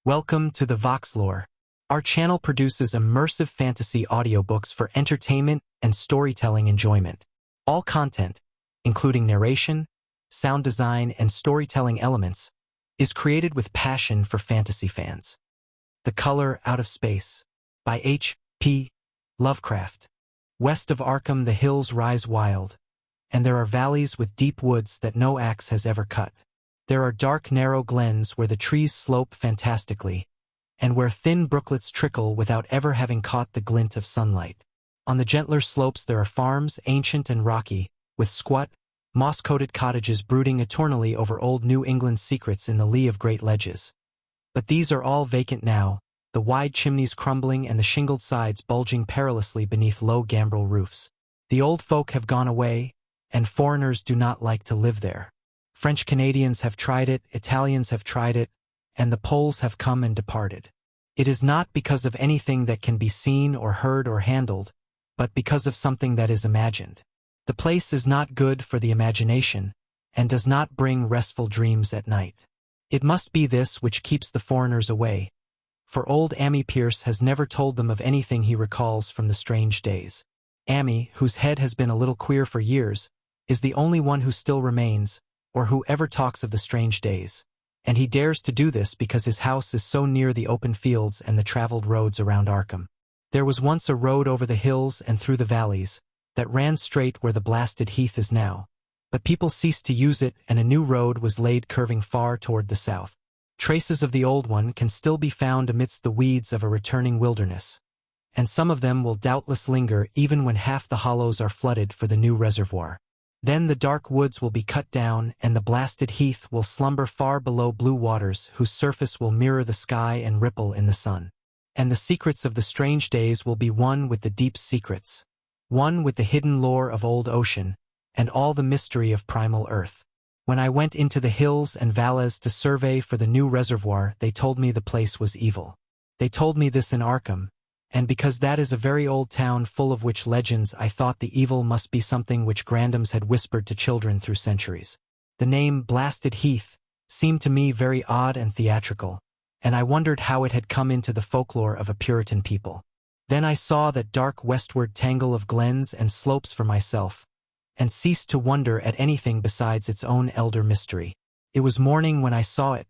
Welcome to the Voxlore. Our channel produces immersive fantasy audiobooks for entertainment and storytelling enjoyment. All content, including narration, sound design, and storytelling elements, is created with passion for fantasy fans. The Color Out of Space by H.P. Lovecraft. West of Arkham the hills rise wild, and there are valleys with deep woods that no axe has ever cut. There are dark, narrow glens where the trees slope fantastically, and where thin brooklets trickle without ever having caught the glint of sunlight. On the gentler slopes there are farms, ancient and rocky, with squat, moss-coated cottages brooding eternally over old New England secrets in the lee of great ledges. But these are all vacant now, the wide chimneys crumbling and the shingled sides bulging perilously beneath low gambrel roofs. The old folk have gone away, and foreigners do not like to live there. French Canadians have tried it, Italians have tried it, and the Poles have come and departed. It is not because of anything that can be seen or heard or handled, but because of something that is imagined. The place is not good for the imagination, and does not bring restful dreams at night. It must be this which keeps the foreigners away, for old Ammi Pierce has never told them of anything he recalls from the strange days. Ammi, whose head has been a little queer for years, is the only one who still remains, or who ever talks of the strange days, and he dares to do this because his house is so near the open fields and the traveled roads around Arkham. There was once a road over the hills and through the valleys that ran straight where the blasted heath is now, but people ceased to use it and a new road was laid curving far toward the south. Traces of the old one can still be found amidst the weeds of a returning wilderness, and some of them will doubtless linger even when half the hollows are flooded for the new reservoir. Then the dark woods will be cut down, and the blasted heath will slumber far below blue waters whose surface will mirror the sky and ripple in the sun. And the secrets of the strange days will be one with the deep secrets, one with the hidden lore of old ocean, and all the mystery of primal earth. When I went into the hills and valleys to survey for the new reservoir, they told me the place was evil. They told me this in Arkham, and because that is a very old town full of witch legends, I thought the evil must be something which grandams had whispered to children through centuries. The name Blasted Heath seemed to me very odd and theatrical, and I wondered how it had come into the folklore of a Puritan people. Then I saw that dark westward tangle of glens and slopes for myself, and ceased to wonder at anything besides its own elder mystery. It was morning when I saw it,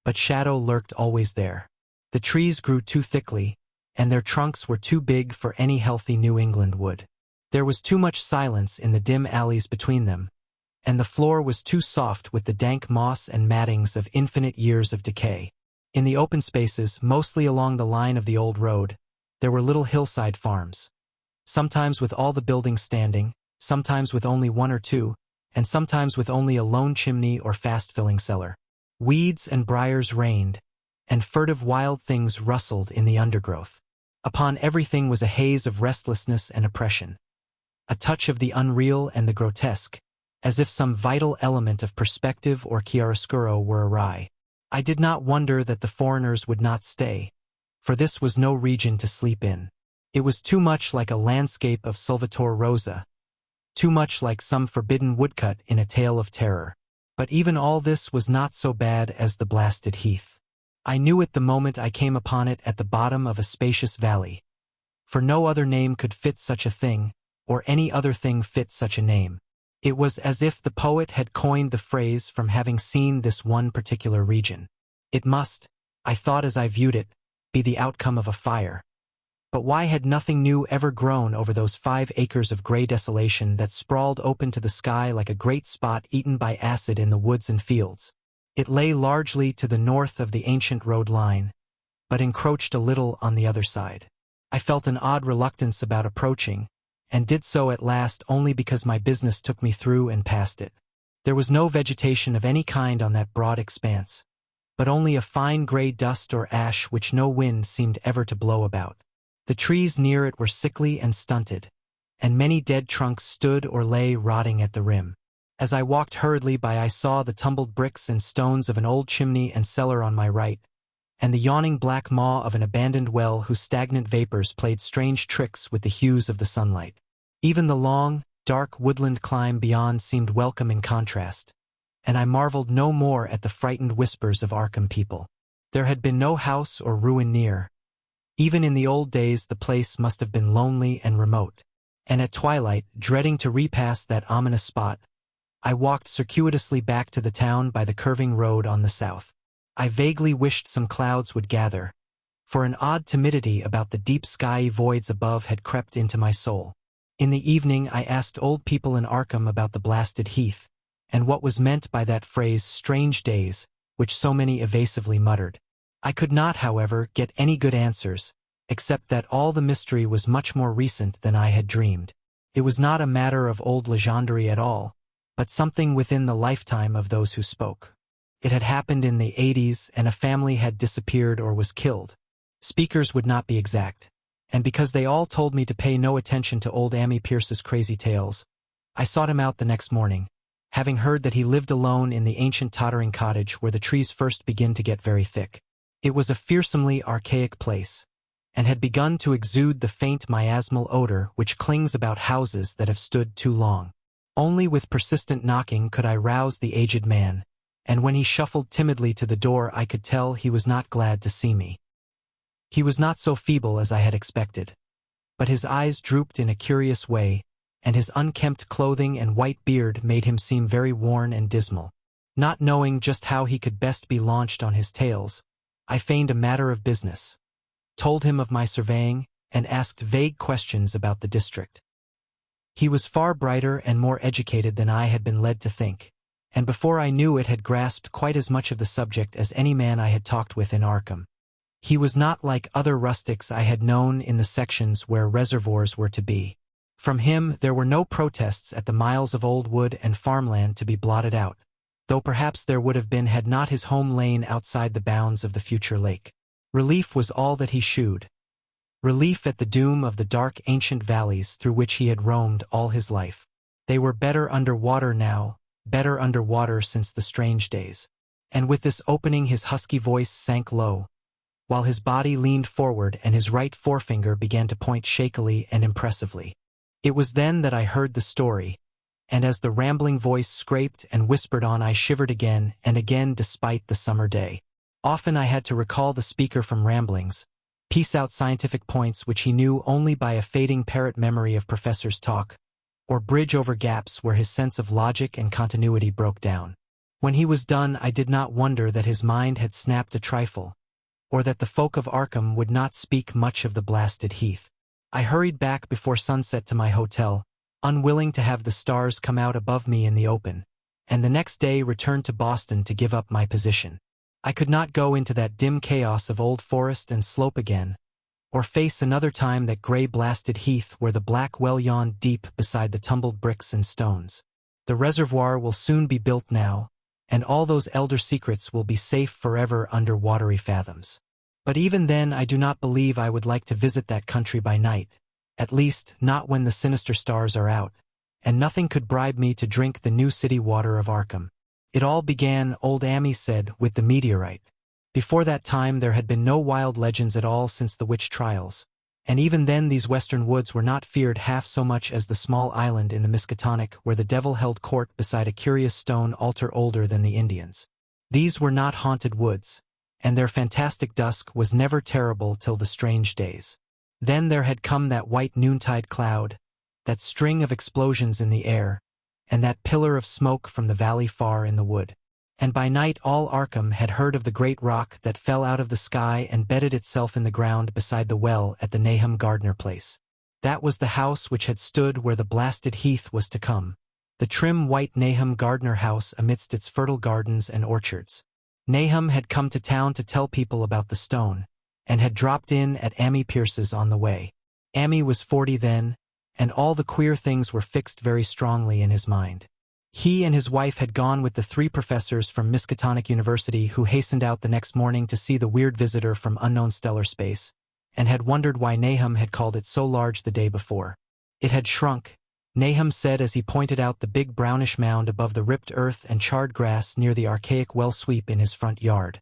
but shadow lurked always there. The trees grew too thickly, and their trunks were too big for any healthy New England wood. There was too much silence in the dim alleys between them, and the floor was too soft with the dank moss and mattings of infinite years of decay. In the open spaces, mostly along the line of the old road, there were little hillside farms, sometimes with all the buildings standing, sometimes with only one or two, and sometimes with only a lone chimney or fast-filling cellar. Weeds and briars reigned, and furtive wild things rustled in the undergrowth. Upon everything was a haze of restlessness and oppression, a touch of the unreal and the grotesque, as if some vital element of perspective or chiaroscuro were awry. I did not wonder that the foreigners would not stay, for this was no region to sleep in. It was too much like a landscape of Salvator Rosa, too much like some forbidden woodcut in a tale of terror. But even all this was not so bad as the blasted heath. I knew it the moment I came upon it at the bottom of a spacious valley, for no other name could fit such a thing, or any other thing fit such a name. It was as if the poet had coined the phrase from having seen this one particular region. It must, I thought as I viewed it, be the outcome of a fire. But why had nothing new ever grown over those 5 acres of gray desolation that sprawled open to the sky like a great spot eaten by acid in the woods and fields? It lay largely to the north of the ancient road line, but encroached a little on the other side. I felt an odd reluctance about approaching, and did so at last only because my business took me through and past it. There was no vegetation of any kind on that broad expanse, but only a fine gray dust or ash which no wind seemed ever to blow about. The trees near it were sickly and stunted, and many dead trunks stood or lay rotting at the rim. As I walked hurriedly by, I saw the tumbled bricks and stones of an old chimney and cellar on my right, and the yawning black maw of an abandoned well whose stagnant vapors played strange tricks with the hues of the sunlight. Even the long, dark woodland climb beyond seemed welcome in contrast, and I marveled no more at the frightened whispers of Arkham people. There had been no house or ruin near. Even in the old days the place must have been lonely and remote. And at twilight, dreading to repass that ominous spot, I walked circuitously back to the town by the curving road on the south. I vaguely wished some clouds would gather, for an odd timidity about the deep skyey voids above had crept into my soul. In the evening I asked old people in Arkham about the blasted heath, and what was meant by that phrase "strange days," which so many evasively muttered. I could not, however, get any good answers, except that all the mystery was much more recent than I had dreamed. It was not a matter of old legendary at all, but something within the lifetime of those who spoke. It had happened in the 80s, and a family had disappeared or was killed. Speakers would not be exact, and because they all told me to pay no attention to old Ammi Pierce's crazy tales, I sought him out the next morning, having heard that he lived alone in the ancient tottering cottage where the trees first begin to get very thick. It was a fearsomely archaic place, and had begun to exude the faint miasmal odor which clings about houses that have stood too long. Only with persistent knocking could I rouse the aged man, and when he shuffled timidly to the door I could tell he was not glad to see me. He was not so feeble as I had expected, but his eyes drooped in a curious way, and his unkempt clothing and white beard made him seem very worn and dismal. Not knowing just how he could best be launched on his tales, I feigned a matter of business, told him of my surveying, and asked vague questions about the district. He was far brighter and more educated than I had been led to think, and before I knew it had grasped quite as much of the subject as any man I had talked with in Arkham. He was not like other rustics I had known in the sections where reservoirs were to be. From him there were no protests at the miles of old wood and farmland to be blotted out, though perhaps there would have been had not his home lain outside the bounds of the future lake. Relief was all that he shewed. Relief at the doom of the dark ancient valleys through which he had roamed all his life. They were better under water now, better under water since the strange days. And with this opening his husky voice sank low, while his body leaned forward and his right forefinger began to point shakily and impressively. It was then that I heard the story, and as the rambling voice scraped and whispered on I shivered again and again despite the summer day. Often I had to recall the speaker from ramblings, piece out scientific points which he knew only by a fading parrot memory of professors' talk, or bridge over gaps where his sense of logic and continuity broke down. When he was done I did not wonder that his mind had snapped a trifle, or that the folk of Arkham would not speak much of the blasted heath. I hurried back before sunset to my hotel, unwilling to have the stars come out above me in the open, and the next day returned to Boston to give up my position. I could not go into that dim chaos of old forest and slope again, or face another time that gray blasted heath where the black well yawned deep beside the tumbled bricks and stones. The reservoir will soon be built now, and all those elder secrets will be safe forever under watery fathoms. But even then I do not believe I would like to visit that country by night, at least not when the sinister stars are out, and nothing could bribe me to drink the new city water of Arkham. It all began, old Ammi said, with the meteorite. Before that time there had been no wild legends at all since the witch trials, and even then these western woods were not feared half so much as the small island in the Miskatonic where the devil held court beside a curious stone altar older than the Indians. These were not haunted woods, and their fantastic dusk was never terrible till the strange days. Then there had come that white noontide cloud, that string of explosions in the air, and that pillar of smoke from the valley far in the wood. And by night all Arkham had heard of the great rock that fell out of the sky and bedded itself in the ground beside the well at the Nahum Gardner place. That was the house which had stood where the blasted heath was to come, the trim white Nahum Gardner house amidst its fertile gardens and orchards. Nahum had come to town to tell people about the stone, and had dropped in at Ammi Pierce's on the way. Ammi was 40 then, and all the queer things were fixed very strongly in his mind. He and his wife had gone with the 3 professors from Miskatonic University who hastened out the next morning to see the weird visitor from unknown stellar space, and had wondered why Nahum had called it so large the day before. It had shrunk, Nahum said as he pointed out the big brownish mound above the ripped earth and charred grass near the archaic well sweep in his front yard.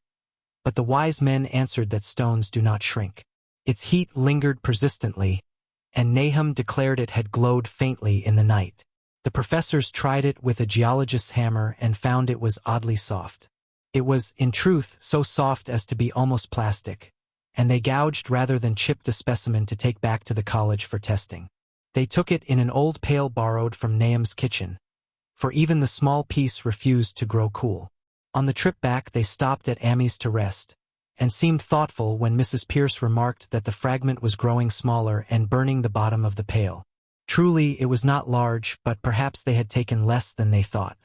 But the wise men answered that stones do not shrink. Its heat lingered persistently, and Nahum declared it had glowed faintly in the night. The professors tried it with a geologist's hammer and found it was oddly soft. It was, in truth, so soft as to be almost plastic, and they gouged rather than chipped a specimen to take back to the college for testing. They took it in an old pail borrowed from Nahum's kitchen, for even the small piece refused to grow cool. On the trip back they stopped at Amy's to rest, and seemed thoughtful when Mrs. Pierce remarked that the fragment was growing smaller and burning the bottom of the pail. Truly, it was not large, but perhaps they had taken less than they thought.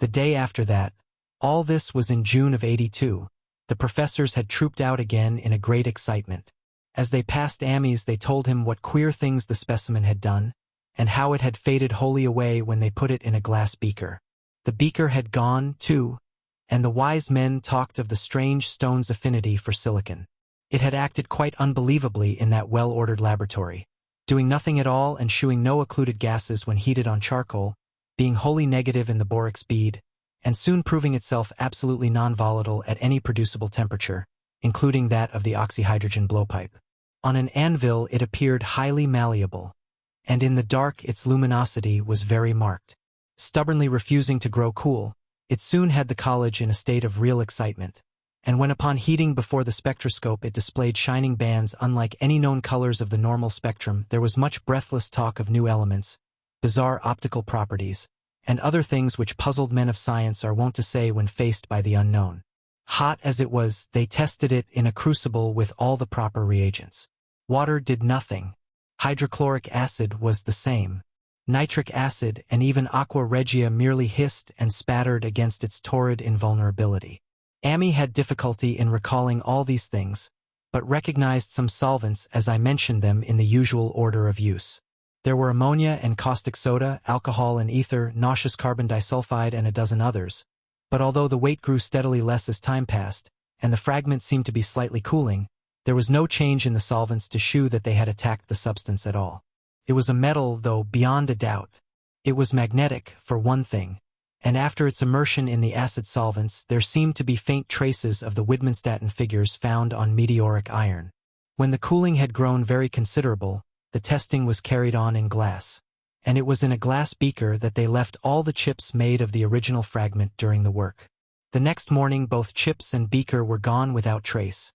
The day after that, all this was in June of '82, the professors had trooped out again in a great excitement. As they passed Amy's they told him what queer things the specimen had done, and how it had faded wholly away when they put it in a glass beaker. The beaker had gone, too, and the wise men talked of the strange stone's affinity for silicon. It had acted quite unbelievably in that well-ordered laboratory, doing nothing at all and shewing no occluded gases when heated on charcoal, being wholly negative in the borax bead, and soon proving itself absolutely non-volatile at any producible temperature, including that of the oxyhydrogen blowpipe. On an anvil it appeared highly malleable, and in the dark its luminosity was very marked. Stubbornly refusing to grow cool, it soon had the college in a state of real excitement, and when upon heating before the spectroscope it displayed shining bands unlike any known colors of the normal spectrum, there was much breathless talk of new elements, bizarre optical properties, and other things which puzzled men of science are wont to say when faced by the unknown. Hot as it was, they tested it in a crucible with all the proper reagents. Water did nothing. Hydrochloric acid was the same. Nitric acid and even aqua regia merely hissed and spattered against its torrid invulnerability. Amy had difficulty in recalling all these things, but recognized some solvents as I mentioned them in the usual order of use. There were ammonia and caustic soda, alcohol and ether, nauseous carbon disulfide and a dozen others, but although the weight grew steadily less as time passed, and the fragment seemed to be slightly cooling, there was no change in the solvents to shew that they had attacked the substance at all. It was a metal, though, beyond a doubt. It was magnetic, for one thing, and after its immersion in the acid solvents there seemed to be faint traces of the Widmanstätten figures found on meteoric iron. When the cooling had grown very considerable, the testing was carried on in glass, and it was in a glass beaker that they left all the chips made of the original fragment during the work. The next morning both chips and beaker were gone without trace,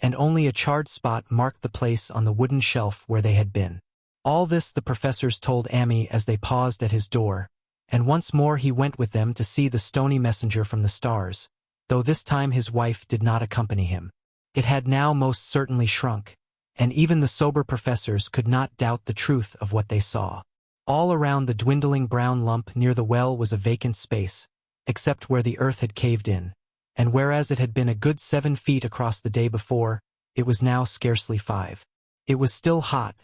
and only a charred spot marked the place on the wooden shelf where they had been. All this the professors told Amy as they paused at his door, and once more he went with them to see the stony messenger from the stars, though this time his wife did not accompany him. It had now most certainly shrunk, and even the sober professors could not doubt the truth of what they saw. All around the dwindling brown lump near the well was a vacant space, except where the earth had caved in, and whereas it had been a good 7 feet across the day before, it was now scarcely 5. It was still hot,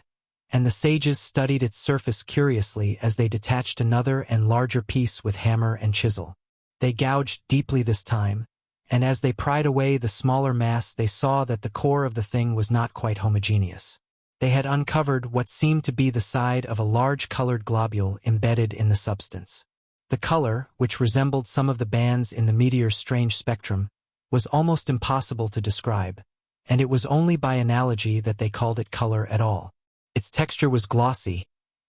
and the sages studied its surface curiously as they detached another and larger piece with hammer and chisel. They gouged deeply this time, and as they pried away the smaller mass they saw that the core of the thing was not quite homogeneous. They had uncovered what seemed to be the side of a large colored globule embedded in the substance. The color, which resembled some of the bands in the meteor's strange spectrum, was almost impossible to describe, and it was only by analogy that they called it color at all. Its texture was glossy,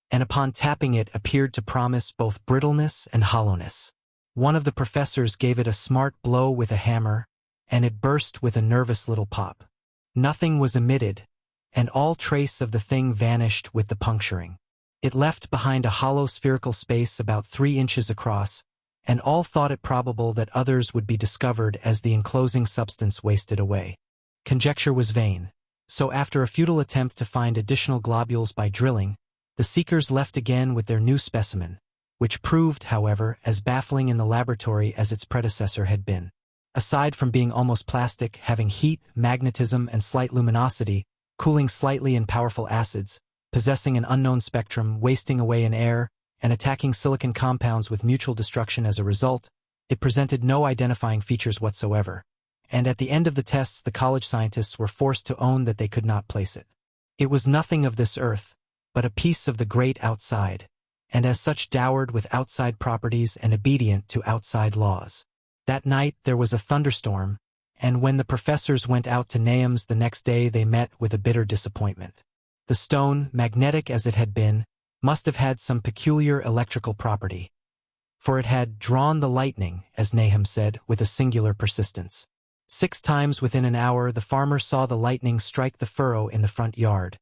and upon tapping it appeared to promise both brittleness and hollowness. One of the professors gave it a smart blow with a hammer, and it burst with a nervous little pop. Nothing was emitted, and all trace of the thing vanished with the puncturing. It left behind a hollow spherical space about 3 inches across, and all thought it probable that others would be discovered as the enclosing substance wasted away. Conjecture was vain, so after a futile attempt to find additional globules by drilling, the seekers left again with their new specimen, which proved, however, as baffling in the laboratory as its predecessor had been. Aside from being almost plastic, having heat, magnetism, and slight luminosity, cooling slightly in powerful acids, possessing an unknown spectrum, wasting away in air, and attacking silicon compounds with mutual destruction as a result, it presented no identifying features whatsoever, and at the end of the tests the college scientists were forced to own that they could not place it. It was nothing of this earth, but a piece of the great outside, and as such dowered with outside properties and obedient to outside laws. That night there was a thunderstorm, and when the professors went out to Nahum's the next day they met with a bitter disappointment. The stone, magnetic as it had been, must have had some peculiar electrical property, for it had drawn the lightning, as Nahum said, with a singular persistence. 6 times within an hour the farmer saw the lightning strike the furrow in the front yard,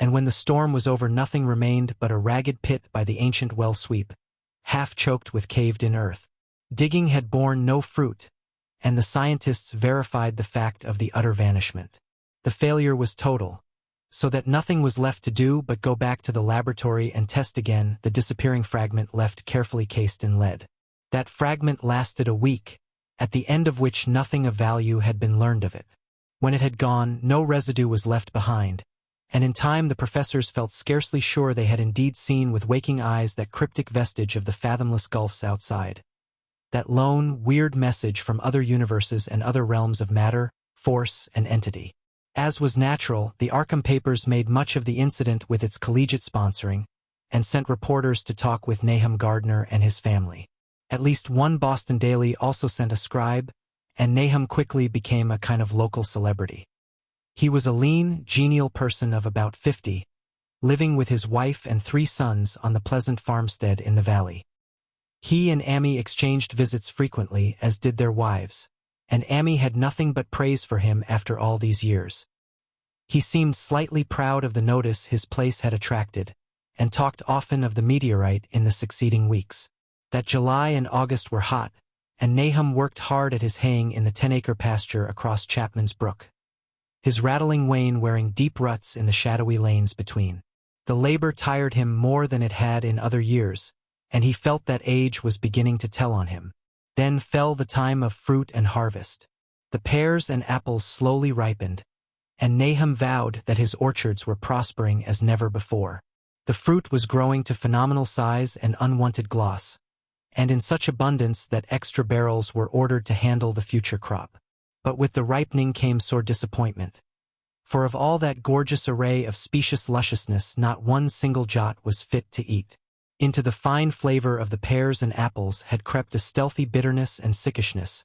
and when the storm was over nothing remained but a ragged pit by the ancient well sweep, half choked with caved-in earth. Digging had borne no fruit, and the scientists verified the fact of the utter vanishment. The failure was total, so that nothing was left to do but go back to the laboratory and test again the disappearing fragment left carefully cased in lead. That fragment lasted a week, at the end of which nothing of value had been learned of it. When it had gone, no residue was left behind, and in time the professors felt scarcely sure they had indeed seen with waking eyes that cryptic vestige of the fathomless gulfs outside. That lone, weird message from other universes and other realms of matter, force, and entity. As was natural, the Arkham papers made much of the incident with its collegiate sponsoring, and sent reporters to talk with Nahum Gardner and his family. At least one Boston daily also sent a scribe, and Nahum quickly became a kind of local celebrity. He was a lean, genial person of about 50, living with his wife and 3 sons on the pleasant farmstead in the valley. He and Amy exchanged visits frequently, as did their wives, and Amy had nothing but praise for him after all these years. He seemed slightly proud of the notice his place had attracted, and talked often of the meteorite in the succeeding weeks. That July and August were hot, and Nahum worked hard at his haying in the 10-acre pasture across Chapman's Brook, his rattling wain wearing deep ruts in the shadowy lanes between. The labor tired him more than it had in other years, and he felt that age was beginning to tell on him. Then fell the time of fruit and harvest. The pears and apples slowly ripened, and Nahum vowed that his orchards were prospering as never before. The fruit was growing to phenomenal size and unwanted gloss, and in such abundance that extra barrels were ordered to handle the future crop. But with the ripening came sore disappointment, for of all that gorgeous array of specious lusciousness not one single jot was fit to eat. Into the fine flavor of the pears and apples had crept a stealthy bitterness and sickishness,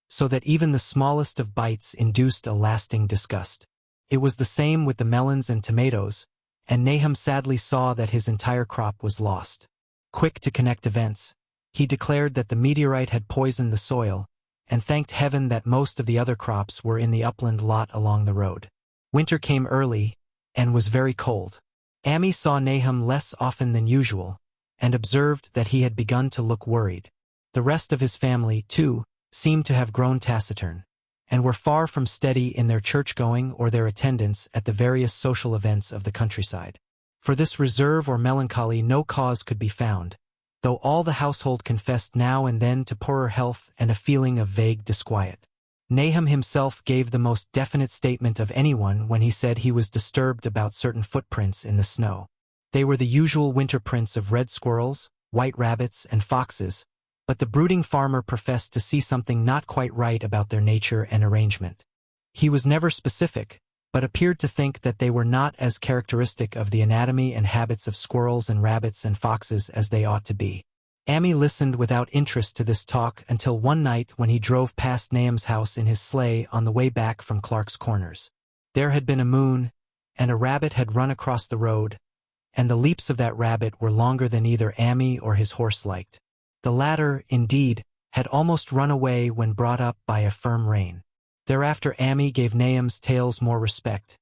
so that even the smallest of bites induced a lasting disgust. It was the same with the melons and tomatoes, and Nahum sadly saw that his entire crop was lost. Quick to connect events, he declared that the meteorite had poisoned the soil, and thanked heaven that most of the other crops were in the upland lot along the road. Winter came early, and was very cold. Amy saw Nahum less often than usual, and observed that he had begun to look worried. The rest of his family, too, seemed to have grown taciturn, and were far from steady in their church-going or their attendance at the various social events of the countryside. For this reserve or melancholy no cause could be found, though all the household confessed now and then to poorer health and a feeling of vague disquiet. Nahum himself gave the most definite statement of anyone when he said he was disturbed about certain footprints in the snow. They were the usual winter prints of red squirrels, white rabbits, and foxes, but the brooding farmer professed to see something not quite right about their nature and arrangement. He was never specific, but appeared to think that they were not as characteristic of the anatomy and habits of squirrels and rabbits and foxes as they ought to be. Amy listened without interest to this talk until one night when he drove past Nahum's house in his sleigh on the way back from Clark's Corners. There had been a moon, and a rabbit had run across the road, and the leaps of that rabbit were longer than either Amy or his horse liked. The latter, indeed, had almost run away when brought up by a firm rein. Thereafter Amy gave Nahum's tales more respect,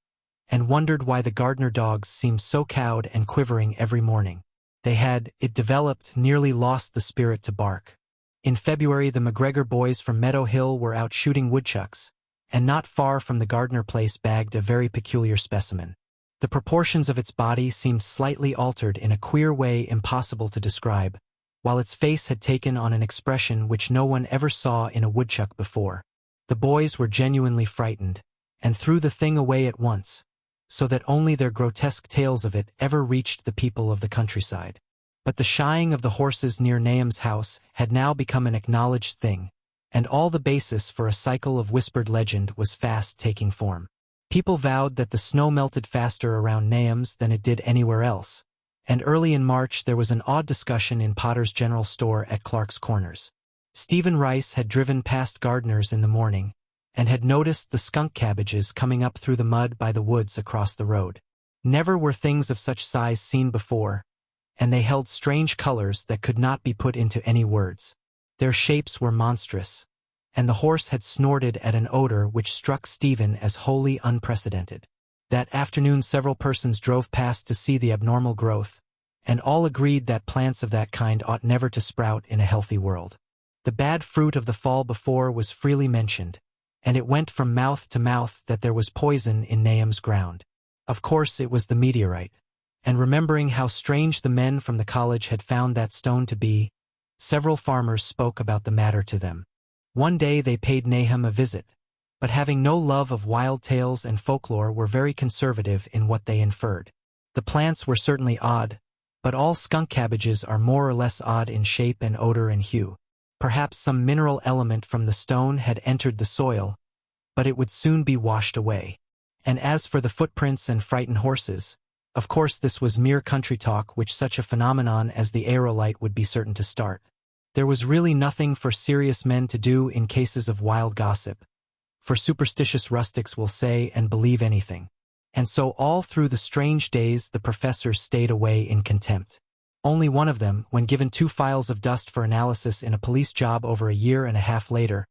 and wondered why the Gardner dogs seemed so cowed and quivering every morning. They had, it developed, nearly lost the spirit to bark. In February the McGregor boys from Meadow Hill were out shooting woodchucks, and not far from the Gardner place bagged a very peculiar specimen. The proportions of its body seemed slightly altered in a queer way impossible to describe, while its face had taken on an expression which no one ever saw in a woodchuck before. The boys were genuinely frightened, and threw the thing away at once, so that only their grotesque tales of it ever reached the people of the countryside. But the shying of the horses near Nahum's house had now become an acknowledged thing, and all the basis for a cycle of whispered legend was fast taking form. People vowed that the snow melted faster around Nahum's than it did anywhere else, and early in March there was an odd discussion in Potter's General Store at Clark's Corners. Stephen Rice had driven past Gardner's in the morning, and had noticed the skunk cabbages coming up through the mud by the woods across the road. Never were things of such size seen before, and they held strange colors that could not be put into any words. Their shapes were monstrous, and the horse had snorted at an odor which struck Stephen as wholly unprecedented. That afternoon several persons drove past to see the abnormal growth, and all agreed that plants of that kind ought never to sprout in a healthy world. The bad fruit of the fall before was freely mentioned, and it went from mouth to mouth that there was poison in Nahum's ground. Of course it was the meteorite, and remembering how strange the men from the college had found that stone to be, several farmers spoke about the matter to them. One day they paid Nahum a visit, but having no love of wild tales and folklore were very conservative in what they inferred. The plants were certainly odd, but all skunk cabbages are more or less odd in shape and odor and hue. Perhaps some mineral element from the stone had entered the soil, but it would soon be washed away. And as for the footprints and frightened horses, of course this was mere country talk which such a phenomenon as the aerolite would be certain to start. There was really nothing for serious men to do in cases of wild gossip, for superstitious rustics will say and believe anything. And so all through the strange days the professors stayed away in contempt. Only one of them, when given 2 files of dust for analysis in a police job over a year and a half later,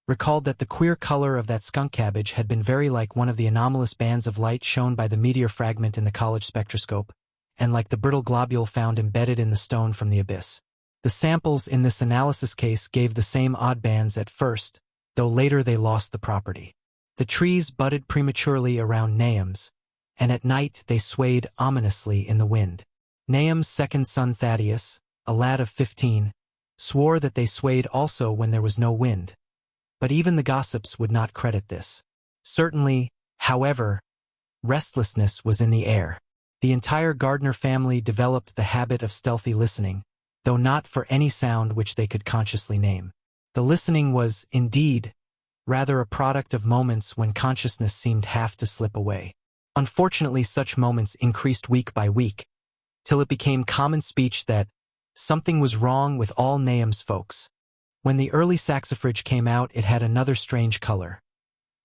recalled that the queer color of that skunk cabbage had been very like one of the anomalous bands of light shown by the meteor fragment in the college spectroscope, and like the brittle globule found embedded in the stone from the abyss. The samples in this analysis case gave the same odd bands at first, though later they lost the property. The trees budded prematurely around Nahum's, and at night they swayed ominously in the wind. Nahum's second son Thaddeus, a lad of 15, swore that they swayed also when there was no wind. But even the gossips would not credit this. Certainly, however, restlessness was in the air. The entire Gardner family developed the habit of stealthy listening, though not for any sound which they could consciously name. The listening was, indeed, rather a product of moments when consciousness seemed half to slip away. Unfortunately, such moments increased week by week, till it became common speech that something was wrong with all Nahum's folks. When the early saxifrage came out, it had another strange color.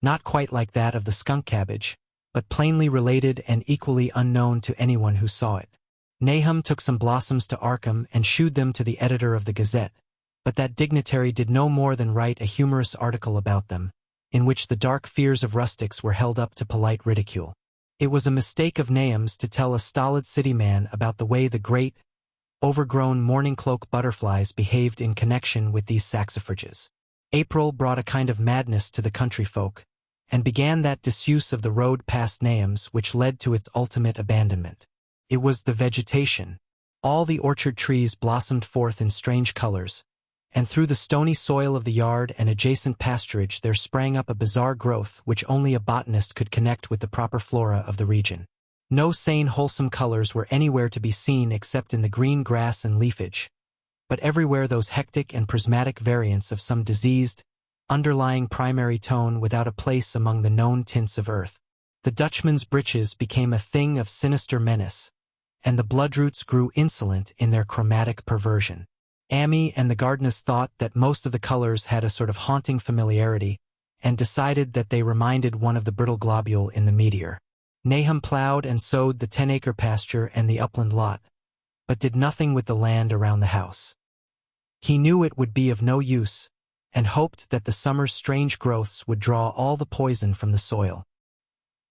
Not quite like that of the skunk cabbage, but plainly related and equally unknown to anyone who saw it. Nahum took some blossoms to Arkham and shewed them to the editor of the Gazette, but that dignitary did no more than write a humorous article about them, in which the dark fears of rustics were held up to polite ridicule. It was a mistake of Nahum's to tell a stolid city man about the way the great, overgrown morning cloak butterflies behaved in connection with these saxifrages. April brought a kind of madness to the country folk, and began that disuse of the road past Nahum's which led to its ultimate abandonment. It was the vegetation. All the orchard trees blossomed forth in strange colors, and through the stony soil of the yard and adjacent pasturage there sprang up a bizarre growth which only a botanist could connect with the proper flora of the region. No sane wholesome colors were anywhere to be seen except in the green grass and leafage, but everywhere those hectic and prismatic variants of some diseased, underlying primary tone without a place among the known tints of earth. The Dutchman's breeches became a thing of sinister menace, and the bloodroots grew insolent in their chromatic perversion. Amy and the Gardners thought that most of the colors had a sort of haunting familiarity, and decided that they reminded one of the brittle globule in the meteor. Nahum plowed and sowed the 10-acre pasture and the upland lot, but did nothing with the land around the house. He knew it would be of no use, and hoped that the summer's strange growths would draw all the poison from the soil.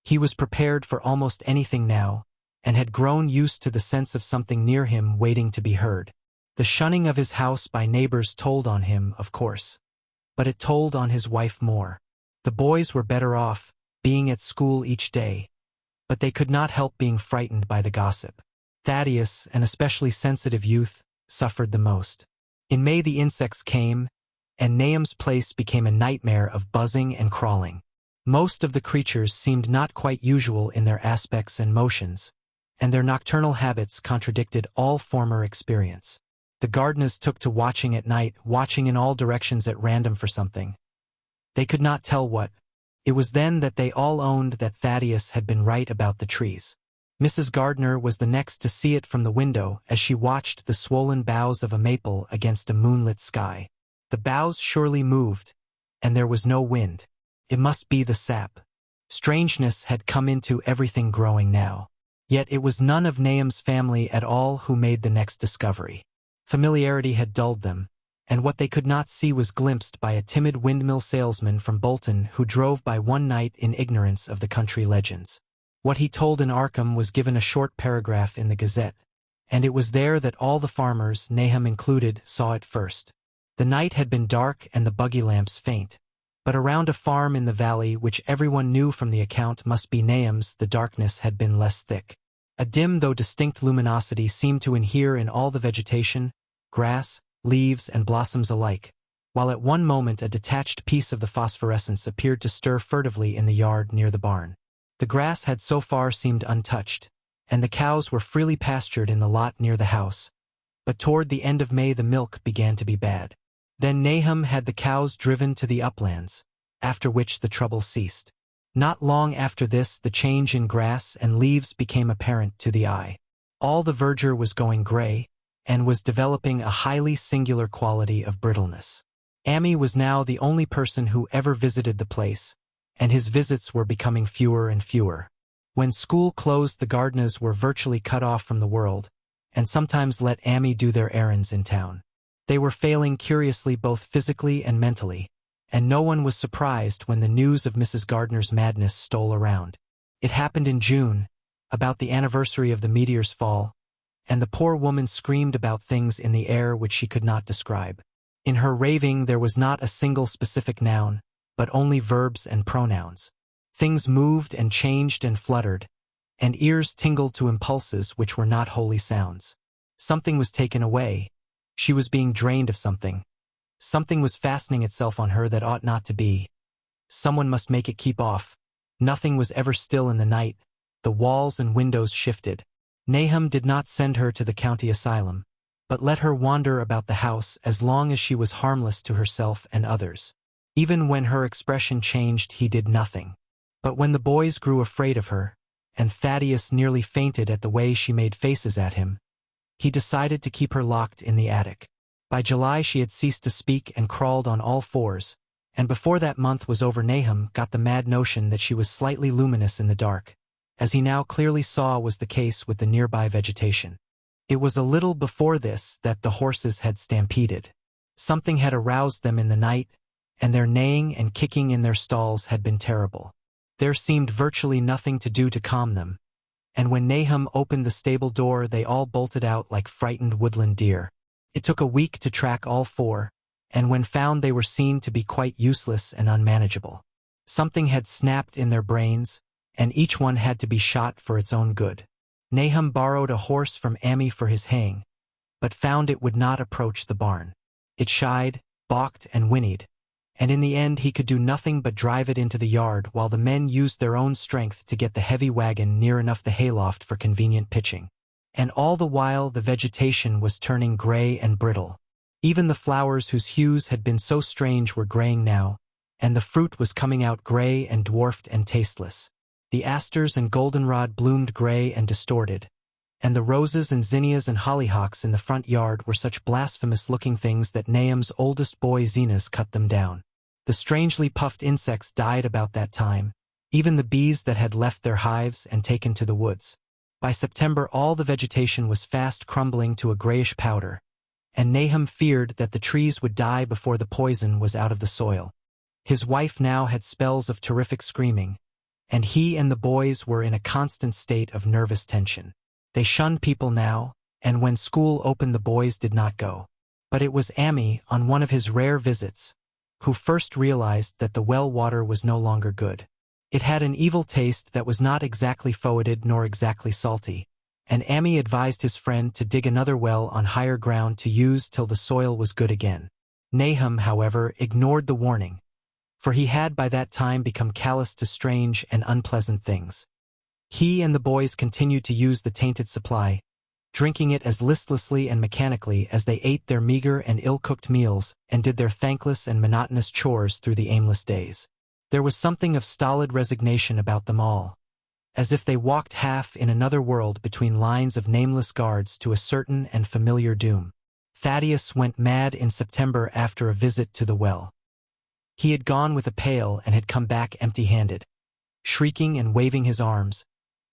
He was prepared for almost anything now, and had grown used to the sense of something near him waiting to be heard. The shunning of his house by neighbors told on him, of course, but it told on his wife more. The boys were better off, being at school each day, but they could not help being frightened by the gossip. Thaddeus, an especially sensitive youth, suffered the most. In May the insects came, and Nahum's place became a nightmare of buzzing and crawling. Most of the creatures seemed not quite usual in their aspects and motions, and their nocturnal habits contradicted all former experience. The Gardners took to watching at night, watching in all directions at random for something. They could not tell what. It was then that they all owned that Thaddeus had been right about the trees. Mrs. Gardner was the next to see it from the window as she watched the swollen boughs of a maple against a moonlit sky. The boughs surely moved, and there was no wind. It must be the sap. Strangeness had come into everything growing now. Yet it was none of Nahum's family at all who made the next discovery. Familiarity had dulled them, and what they could not see was glimpsed by a timid windmill salesman from Bolton who drove by one night in ignorance of the country legends. What he told in Arkham was given a short paragraph in the Gazette, and it was there that all the farmers, Nahum included, saw it first. The night had been dark and the buggy lamps faint, but around a farm in the valley which everyone knew from the account must be Nahum's, the darkness had been less thick. A dim though distinct luminosity seemed to inhere in all the vegetation, grass, leaves and blossoms alike, while at one moment a detached piece of the phosphorescence appeared to stir furtively in the yard near the barn. The grass had so far seemed untouched, and the cows were freely pastured in the lot near the house, but toward the end of May the milk began to be bad. Then Nahum had the cows driven to the uplands, after which the trouble ceased. Not long after this the change in grass and leaves became apparent to the eye. All the verdure was going gray, and was developing a highly singular quality of brittleness. Amy was now the only person who ever visited the place, and his visits were becoming fewer and fewer. When school closed the Gardners were virtually cut off from the world, and sometimes let Amy do their errands in town. They were failing curiously both physically and mentally, and no one was surprised when the news of Mrs. Gardner's madness stole around. It happened in June, about the anniversary of the meteor's fall, and the poor woman screamed about things in the air which she could not describe. In her raving there was not a single specific noun, but only verbs and pronouns. Things moved and changed and fluttered, and ears tingled to impulses which were not wholly sounds. Something was taken away. She was being drained of something. Something was fastening itself on her that ought not to be. Someone must make it keep off. Nothing was ever still in the night. The walls and windows shifted. Nahum did not send her to the county asylum, but let her wander about the house as long as she was harmless to herself and others. Even when her expression changed he did nothing. But when the boys grew afraid of her, and Thaddeus nearly fainted at the way she made faces at him, he decided to keep her locked in the attic. By July she had ceased to speak and crawled on all fours, and before that month was over Nahum got the mad notion that she was slightly luminous in the dark, as he now clearly saw was the case with the nearby vegetation. It was a little before this that the horses had stampeded. Something had aroused them in the night, and their neighing and kicking in their stalls had been terrible. There seemed virtually nothing to do to calm them, and when Nahum opened the stable door they all bolted out like frightened woodland deer. It took a week to track all four, and when found they were seen to be quite useless and unmanageable. Something had snapped in their brains, and each one had to be shot for its own good. Nahum borrowed a horse from Amy for his haying, but found it would not approach the barn. It shied, balked, and whinnied, and in the end he could do nothing but drive it into the yard while the men used their own strength to get the heavy wagon near enough the hayloft for convenient pitching. And all the while the vegetation was turning gray and brittle. Even the flowers whose hues had been so strange were graying now, and the fruit was coming out gray and dwarfed and tasteless. The asters and goldenrod bloomed gray and distorted, and the roses and zinnias and hollyhocks in the front yard were such blasphemous-looking things that Nahum's oldest boy Zenas cut them down. The strangely puffed insects died about that time, even the bees that had left their hives and taken to the woods. By September all the vegetation was fast crumbling to a grayish powder, and Nahum feared that the trees would die before the poison was out of the soil. His wife now had spells of terrific screaming, and he and the boys were in a constant state of nervous tension. They shunned people now, and when school opened the boys did not go. But it was Amy, on one of his rare visits, who first realized that the well water was no longer good. It had an evil taste that was not exactly foetid nor exactly salty, and Amy advised his friend to dig another well on higher ground to use till the soil was good again. Nahum, however, ignored the warning, for he had by that time become callous to strange and unpleasant things. He and the boys continued to use the tainted supply, drinking it as listlessly and mechanically as they ate their meager and ill-cooked meals and did their thankless and monotonous chores through the aimless days. There was something of stolid resignation about them all, as if they walked half in another world between lines of nameless guards to a certain and familiar doom. Thaddeus went mad in September after a visit to the well. He had gone with a pail and had come back empty-handed, shrieking and waving his arms,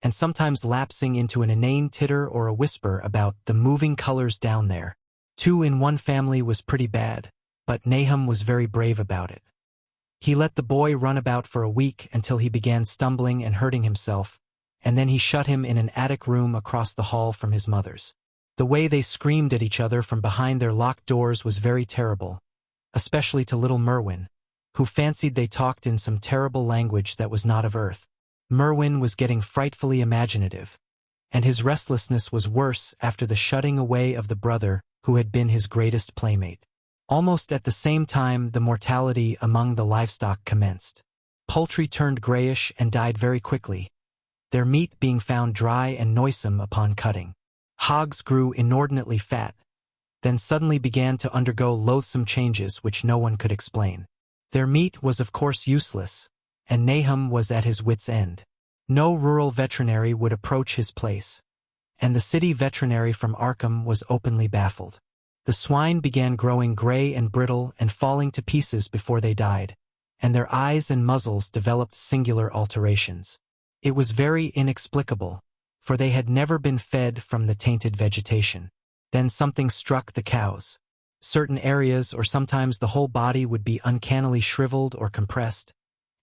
and sometimes lapsing into an inane titter or a whisper about the moving colors down there. 2 in one family was pretty bad, but Nahum was very brave about it. He let the boy run about for a week until he began stumbling and hurting himself, and then he shut him in an attic room across the hall from his mother's. The way they screamed at each other from behind their locked doors was very terrible, especially to little Merwin, who fancied they talked in some terrible language that was not of earth. Merwin was getting frightfully imaginative, and his restlessness was worse after the shutting away of the brother who had been his greatest playmate. Almost at the same time, the mortality among the livestock commenced. Poultry turned grayish and died very quickly, their meat being found dry and noisome upon cutting. Hogs grew inordinately fat, then suddenly began to undergo loathsome changes which no one could explain. Their meat was of course useless, and Nahum was at his wits' end. No rural veterinary would approach his place, and the city veterinary from Arkham was openly baffled. The swine began growing gray and brittle and falling to pieces before they died, and their eyes and muzzles developed singular alterations. It was very inexplicable, for they had never been fed from the tainted vegetation. Then something struck the cows. Certain areas or sometimes the whole body would be uncannily shriveled or compressed,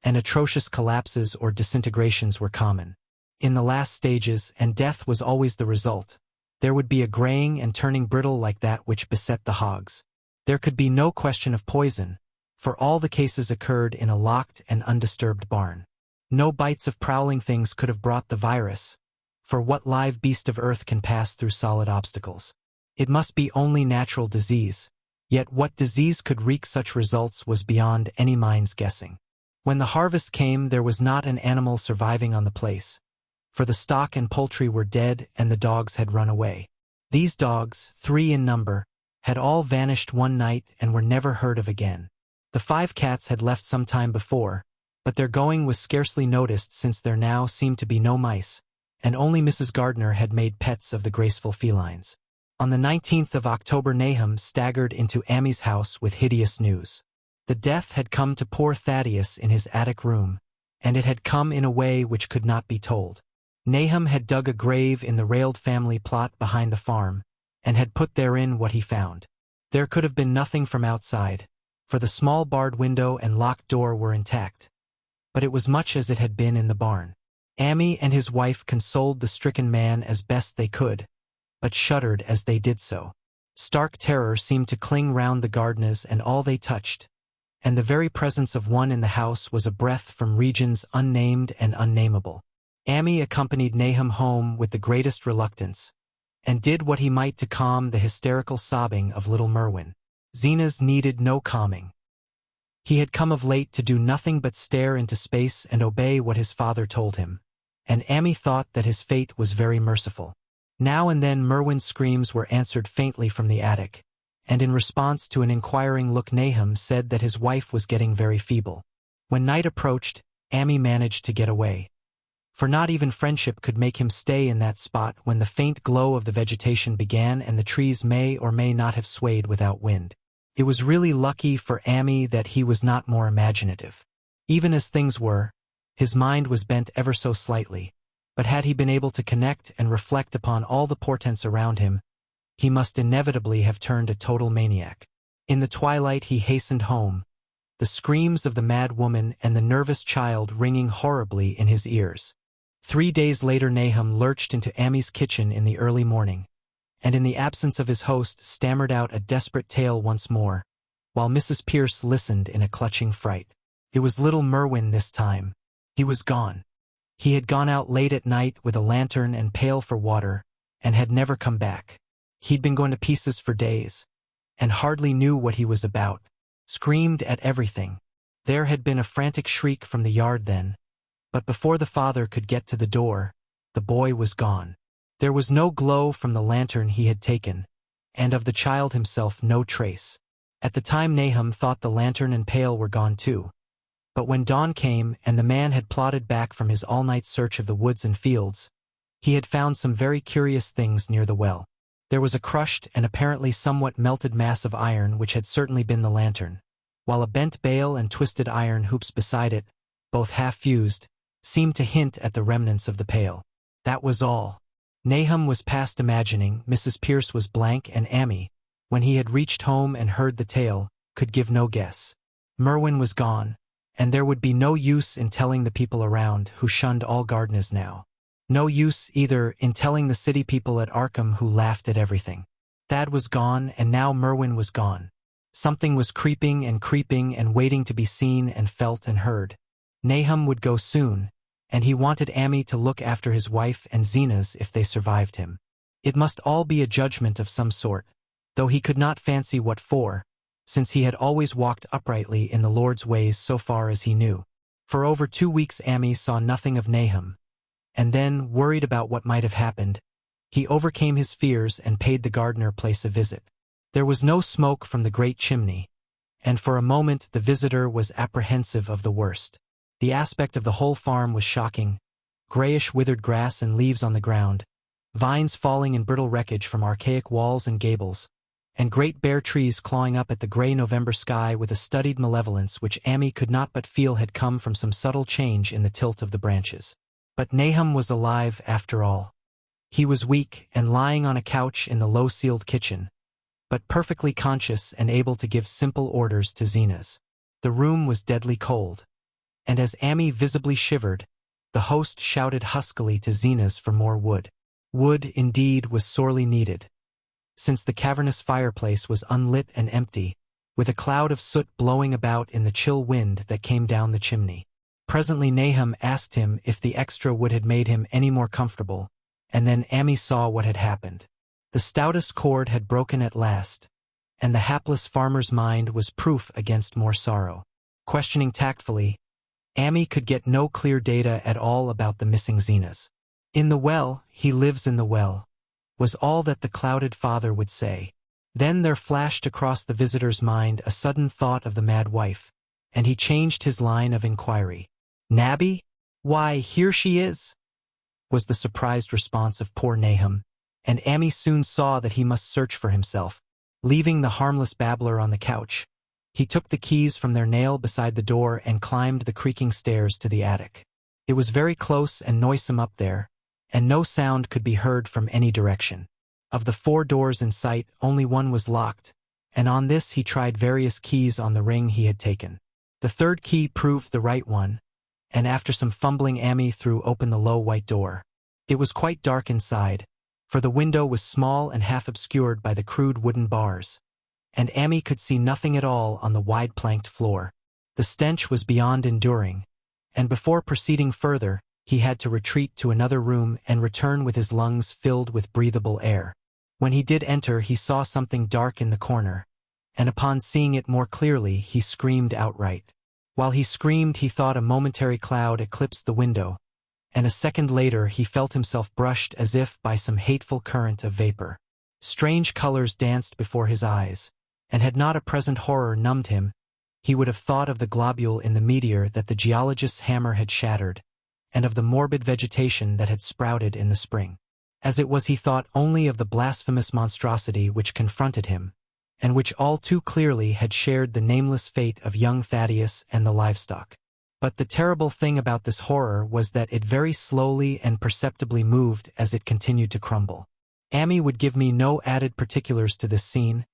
and atrocious collapses or disintegrations were common. In the last stages, and death was always the result, there would be a graying and turning brittle like that which beset the hogs. There could be no question of poison, for all the cases occurred in a locked and undisturbed barn. No bites of prowling things could have brought the virus, for what live beast of earth can pass through solid obstacles? It must be only natural disease, yet what disease could wreak such results was beyond any mind's guessing. When the harvest came, there was not an animal surviving on the place, for the stock and poultry were dead and the dogs had run away. These dogs, 3 in number, had all vanished one night and were never heard of again. The 5 cats had left some time before, but their going was scarcely noticed since there now seemed to be no mice, and only Mrs. Gardner had made pets of the graceful felines. On the 19th of October, Nahum staggered into Amy's house with hideous news. The death had come to poor Thaddeus in his attic room, and it had come in a way which could not be told. Nahum had dug a grave in the railed family plot behind the farm, and had put therein what he found. There could have been nothing from outside, for the small barred window and locked door were intact, but it was much as it had been in the barn. Amy and his wife consoled the stricken man as best they could, but shuddered as they did so. Stark terror seemed to cling round the Gardners and all they touched, and the very presence of one in the house was a breath from regions unnamed and unnameable. Amy accompanied Nahum home with the greatest reluctance, and did what he might to calm the hysterical sobbing of little Merwin. Zenas needed no calming. He had come of late to do nothing but stare into space and obey what his father told him, and Amy thought that his fate was very merciful. Now and then Merwin's screams were answered faintly from the attic, and in response to an inquiring look Nahum said that his wife was getting very feeble. When night approached, Amy managed to get away, for not even friendship could make him stay in that spot when the faint glow of the vegetation began and the trees may or may not have swayed without wind. It was really lucky for Amy that he was not more imaginative. Even as things were, his mind was bent ever so slightly, but had he been able to connect and reflect upon all the portents around him, he must inevitably have turned a total maniac. In the twilight he hastened home, the screams of the mad woman and the nervous child ringing horribly in his ears. 3 days later Nahum lurched into Amy's kitchen in the early morning, and in the absence of his host stammered out a desperate tale once more, while Mrs. Pierce listened in a clutching fright. It was little Merwin this time. He was gone. He had gone out late at night with a lantern and pail for water, and had never come back. He'd been going to pieces for days, and hardly knew what he was about, screamed at everything. There had been a frantic shriek from the yard then, but before the father could get to the door, the boy was gone. There was no glow from the lantern he had taken, and of the child himself no trace. At the time Nahum thought the lantern and pail were gone too, but when dawn came and the man had plodded back from his all-night search of the woods and fields, he had found some very curious things near the well. There was a crushed and apparently somewhat melted mass of iron which had certainly been the lantern, while a bent bale and twisted iron hoops beside it, both half-fused, seemed to hint at the remnants of the pail. That was all. Nahum was past imagining. Mrs. Pierce was blank, and Amy, when he had reached home and heard the tale, could give no guess. Merwin was gone, and there would be no use in telling the people around, who shunned all gardeners now. No use, either, in telling the city people at Arkham, who laughed at everything. Thad was gone, and now Merwin was gone. Something was creeping and waiting to be seen and felt and heard. Nahum would go soon, and he wanted Amy to look after his wife and Zena's if they survived him. It must all be a judgment of some sort, though he could not fancy what for, since he had always walked uprightly in the Lord's ways so far as he knew. For over 2 weeks Amy saw nothing of Nahum, and then, worried about what might have happened, he overcame his fears and paid the gardener place a visit. There was no smoke from the great chimney, and for a moment the visitor was apprehensive of the worst. The aspect of the whole farm was shocking: grayish withered grass and leaves on the ground, vines falling in brittle wreckage from archaic walls and gables, and great bare trees clawing up at the gray November sky with a studied malevolence which Amy could not but feel had come from some subtle change in the tilt of the branches. But Nahum was alive after all. He was weak and lying on a couch in the low-ceiled kitchen, but perfectly conscious and able to give simple orders to Zena's. The room was deadly cold, and as Amy visibly shivered, the host shouted huskily to Zena's for more wood. Wood, indeed, was sorely needed, since the cavernous fireplace was unlit and empty, with a cloud of soot blowing about in the chill wind that came down the chimney. Presently Nahum asked him if the extra wood had made him any more comfortable, and then Amy saw what had happened. The stoutest cord had broken at last, and the hapless farmer's mind was proof against more sorrow. Questioning tactfully, Amy could get no clear data at all about the missing Zenas. "In the well, he lives in the well," was all that the clouded father would say. Then there flashed across the visitor's mind a sudden thought of the mad wife, and he changed his line of inquiry. "Nabby? Why, here she is," was the surprised response of poor Nahum, and Amy soon saw that he must search for himself. Leaving the harmless babbler on the couch, he took the keys from their nail beside the door and climbed the creaking stairs to the attic. It was very close and noisome up there, and no sound could be heard from any direction. Of the 4 doors in sight, only one was locked, and on this he tried various keys on the ring he had taken. The 3rd key proved the right one, and after some fumbling Amy threw open the low white door. It was quite dark inside, for the window was small and half obscured by the crude wooden bars, and Amy could see nothing at all on the wide planked floor. The stench was beyond enduring, and before proceeding further, he had to retreat to another room and return with his lungs filled with breathable air. When he did enter, he saw something dark in the corner, and upon seeing it more clearly, he screamed outright. While he screamed, he thought a momentary cloud eclipsed the window, and a second later he felt himself brushed as if by some hateful current of vapor. Strange colors danced before his eyes, and had not a present horror numbed him, he would have thought of the globule in the meteor that the geologist's hammer had shattered, and of the morbid vegetation that had sprouted in the spring. As it was, he thought only of the blasphemous monstrosity which confronted him, and which all too clearly had shared the nameless fate of young Thaddeus and the livestock. But the terrible thing about this horror was that it very slowly and perceptibly moved as it continued to crumble. Amy would give me no added particulars to this scene,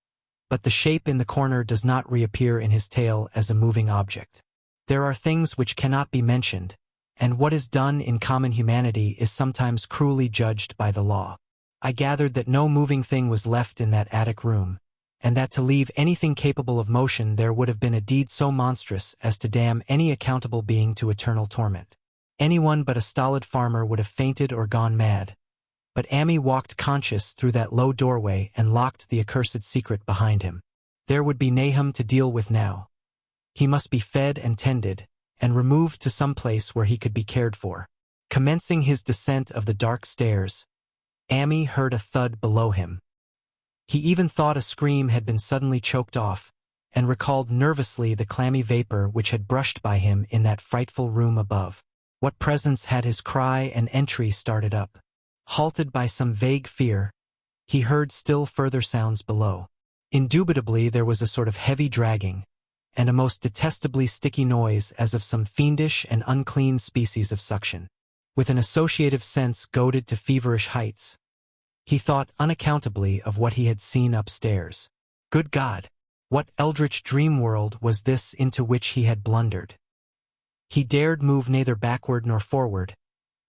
but the shape in the corner does not reappear in his tale as a moving object. There are things which cannot be mentioned, and what is done in common humanity is sometimes cruelly judged by the law. I gathered that no moving thing was left in that attic room, and that to leave anything capable of motion there would have been a deed so monstrous as to damn any accountable being to eternal torment. Anyone but a stolid farmer would have fainted or gone mad, but Amy walked conscious through that low doorway and locked the accursed secret behind him. There would be Nahum to deal with now. He must be fed and tended, and removed to some place where he could be cared for. Commencing his descent of the dark stairs, Amy heard a thud below him. He even thought a scream had been suddenly choked off, and recalled nervously the clammy vapor which had brushed by him in that frightful room above. What presence had his cry and entry started up? Halted by some vague fear, he heard still further sounds below. Indubitably there was a sort of heavy dragging, and a most detestably sticky noise as of some fiendish and unclean species of suction. with an associative sense goaded to feverish heights. He thought unaccountably of what he had seen upstairs. Good God! What eldritch dream world was this into which he had blundered? He dared move neither backward nor forward,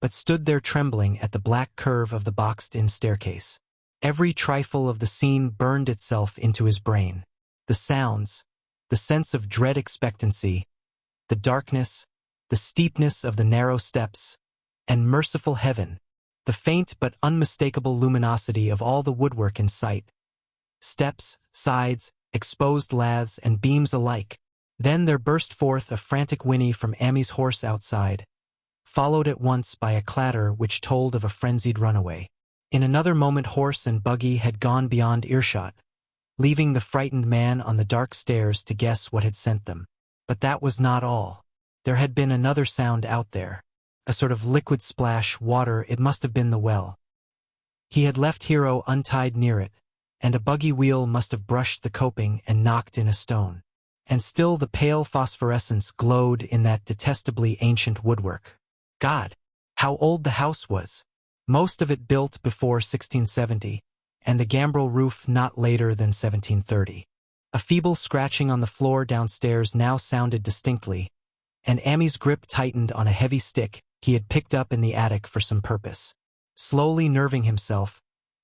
but stood there trembling at the black curve of the boxed-in staircase. Every trifle of the scene burned itself into his brain. The sounds, the sense of dread expectancy, the darkness, the steepness of the narrow steps, and merciful heaven, the faint but unmistakable luminosity of all the woodwork in sight. Steps, sides, exposed laths, and beams alike. Then there burst forth a frantic whinny from Amy's horse outside, followed at once by a clatter which told of a frenzied runaway. In another moment horse and buggy had gone beyond earshot, leaving the frightened man on the dark stairs to guess what had sent them. But that was not all. There had been another sound out there. A sort of liquid splash, water, it must have been the well. He had left Hero untied near it, and a buggy wheel must have brushed the coping and knocked in a stone. And still the pale phosphorescence glowed in that detestably ancient woodwork. God, how old the house was! Most of it built before 1670, and the gambrel roof not later than 1730. A feeble scratching on the floor downstairs now sounded distinctly, and Amy's grip tightened on a heavy stick he had picked up in the attic for some purpose. Slowly nerving himself,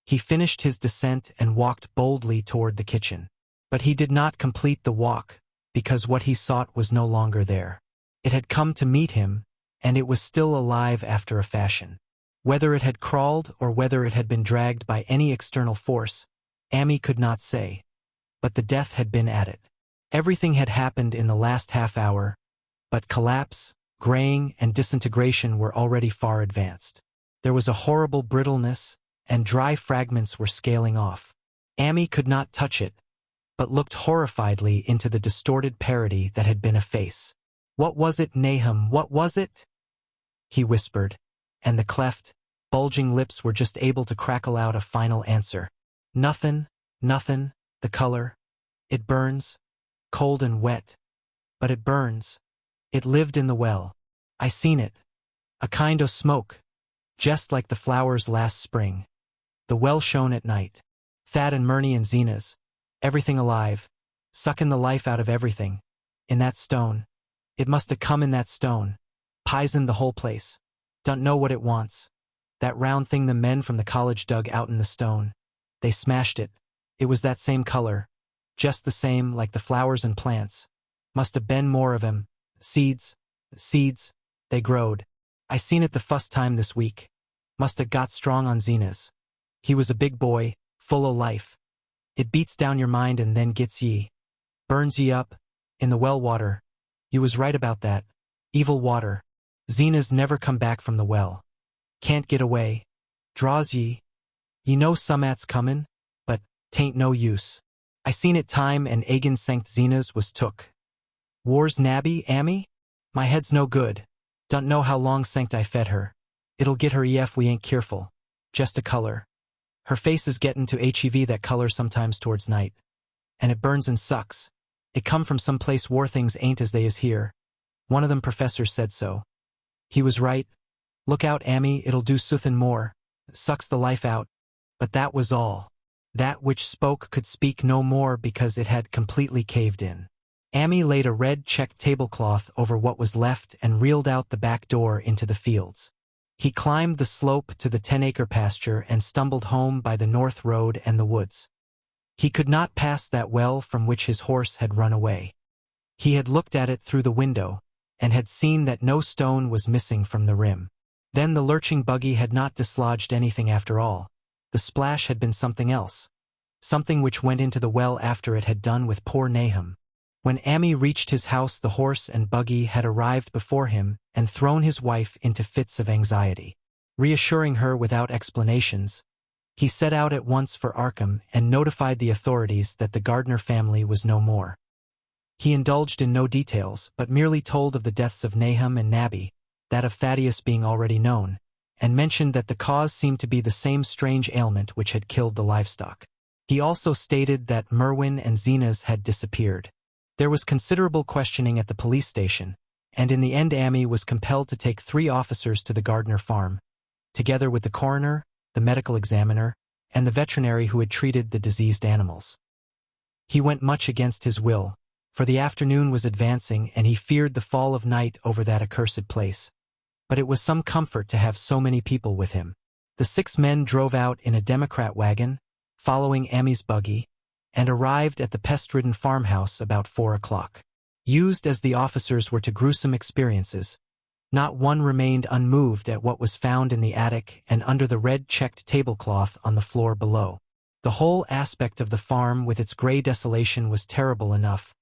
he finished his descent and walked boldly toward the kitchen. But he did not complete the walk, because what he sought was no longer there. It had come to meet him, and it was still alive after a fashion. Whether it had crawled or whether it had been dragged by any external force, Amy could not say. But the death had been at it. Everything had happened in the last half hour, but collapse, graying, and disintegration were already far advanced. There was a horrible brittleness, and dry fragments were scaling off. Amy could not touch it, but looked horrifiedly into the distorted parody that had been a face. "What was it, Nahum? What was it?" he whispered, and the cleft, bulging lips were just able to crackle out a final answer. "Nothing, nothing, the color. It burns, cold and wet. But it burns. It lived in the well. I seen it. A kind o' smoke, just like the flowers last spring. The well shone at night. Thad and Murney and Zenas, everything alive, sucking the life out of everything. In that stone. It must have come in that stone. Pizened the whole place. Don't know what it wants. That round thing the men from the college dug out in the stone. They smashed it. It was that same color. Just the same, like the flowers and plants. Must have been more of 'em. Seeds. They growed. I seen it the fust time this week. Must have got strong on Zenas. He was a big boy, full o' life. It beats down your mind and then gets ye. Burns ye up. In the well water. You was right about that. Evil water. Zenas never come back from the well. Can't get away. Draws ye. Ye know some'at's comin', but 'tain't no use. I seen it time and agin sanct Zenas was took. War's nabby, Amy? My head's no good. Don't know how long sanct I fed her. It'll get her ef we ain't keerful. Just a color. Her face is gettin' to HEV that color sometimes towards night. And it burns and sucks. It come from some place war things ain't as they is here. One of them professors said so. He was right. Look out, Amy, it'll do suthin' more. Sucks the life out. But that was all. That which spoke could speak no more because it had completely caved in. Amy laid a red checked tablecloth over what was left and reeled out the back door into the fields. He climbed the slope to the 10-acre pasture and stumbled home by the north road and the woods. He could not pass that well from which his horse had run away. He had looked at it through the window, and had seen that no stone was missing from the rim. Then the lurching buggy had not dislodged anything after all. The splash had been something else. Something which went into the well after it had done with poor Nahum. When Amy reached his house, the horse and buggy had arrived before him and thrown his wife into fits of anxiety. Reassuring her without explanations, he set out at once for Arkham and notified the authorities that the Gardner family was no more. He indulged in no details, but merely told of the deaths of Nahum and Nabby, that of Thaddeus being already known, and mentioned that the cause seemed to be the same strange ailment which had killed the livestock. He also stated that Merwin and Zenas had disappeared. There was considerable questioning at the police station, and in the end Amy was compelled to take 3 officers to the Gardner farm, together with the coroner, the medical examiner, and the veterinary who had treated the diseased animals. He went much against his will, for the afternoon was advancing and he feared the fall of night over that accursed place. But it was some comfort to have so many people with him. The 6 men drove out in a Democrat wagon, following Amy's buggy, and arrived at the pest-ridden farmhouse about 4 o'clock. Used as the officers were to gruesome experiences, not one remained unmoved at what was found in the attic and under the red-checked tablecloth on the floor below. The whole aspect of the farm with its gray desolation was terrible enough,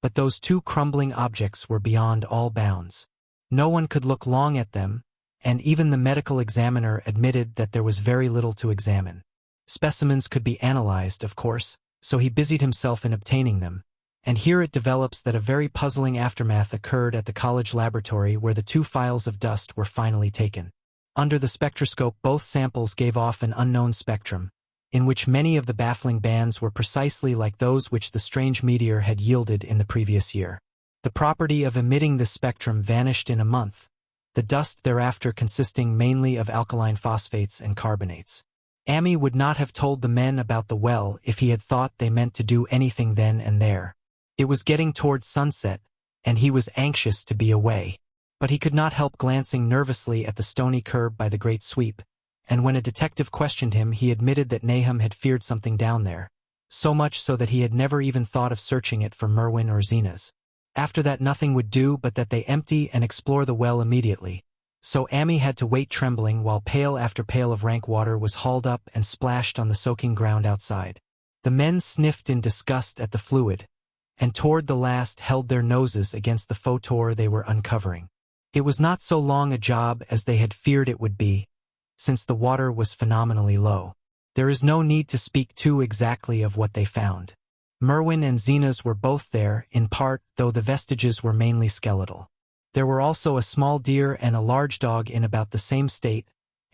but those 2 crumbling objects were beyond all bounds. No one could look long at them, and even the medical examiner admitted that there was very little to examine. Specimens could be analyzed, of course, so he busied himself in obtaining them, and here it develops that a very puzzling aftermath occurred at the college laboratory where the 2 files of dust were finally taken. Under the spectroscope both samples gave off an unknown spectrum, in which many of the baffling bands were precisely like those which the strange meteor had yielded in the previous year. The property of emitting this spectrum vanished in a month, the dust thereafter consisting mainly of alkaline phosphates and carbonates. Amy would not have told the men about the well if he had thought they meant to do anything then and there. It was getting toward sunset, and he was anxious to be away. But he could not help glancing nervously at the stony curb by the great sweep, and when a detective questioned him he admitted that Nahum had feared something down there, so much so that he had never even thought of searching it for Merwin or Zenas. After that nothing would do but that they empty and explore the well immediately, so Amy had to wait trembling while pail after pail of rank water was hauled up and splashed on the soaking ground outside. The men sniffed in disgust at the fluid, and toward the last held their noses against the photor they were uncovering. It was not so long a job as they had feared it would be, since the water was phenomenally low. There is no need to speak too exactly of what they found. Merwin and Zenas were both there, in part, though the vestiges were mainly skeletal. There were also a small deer and a large dog in about the same state,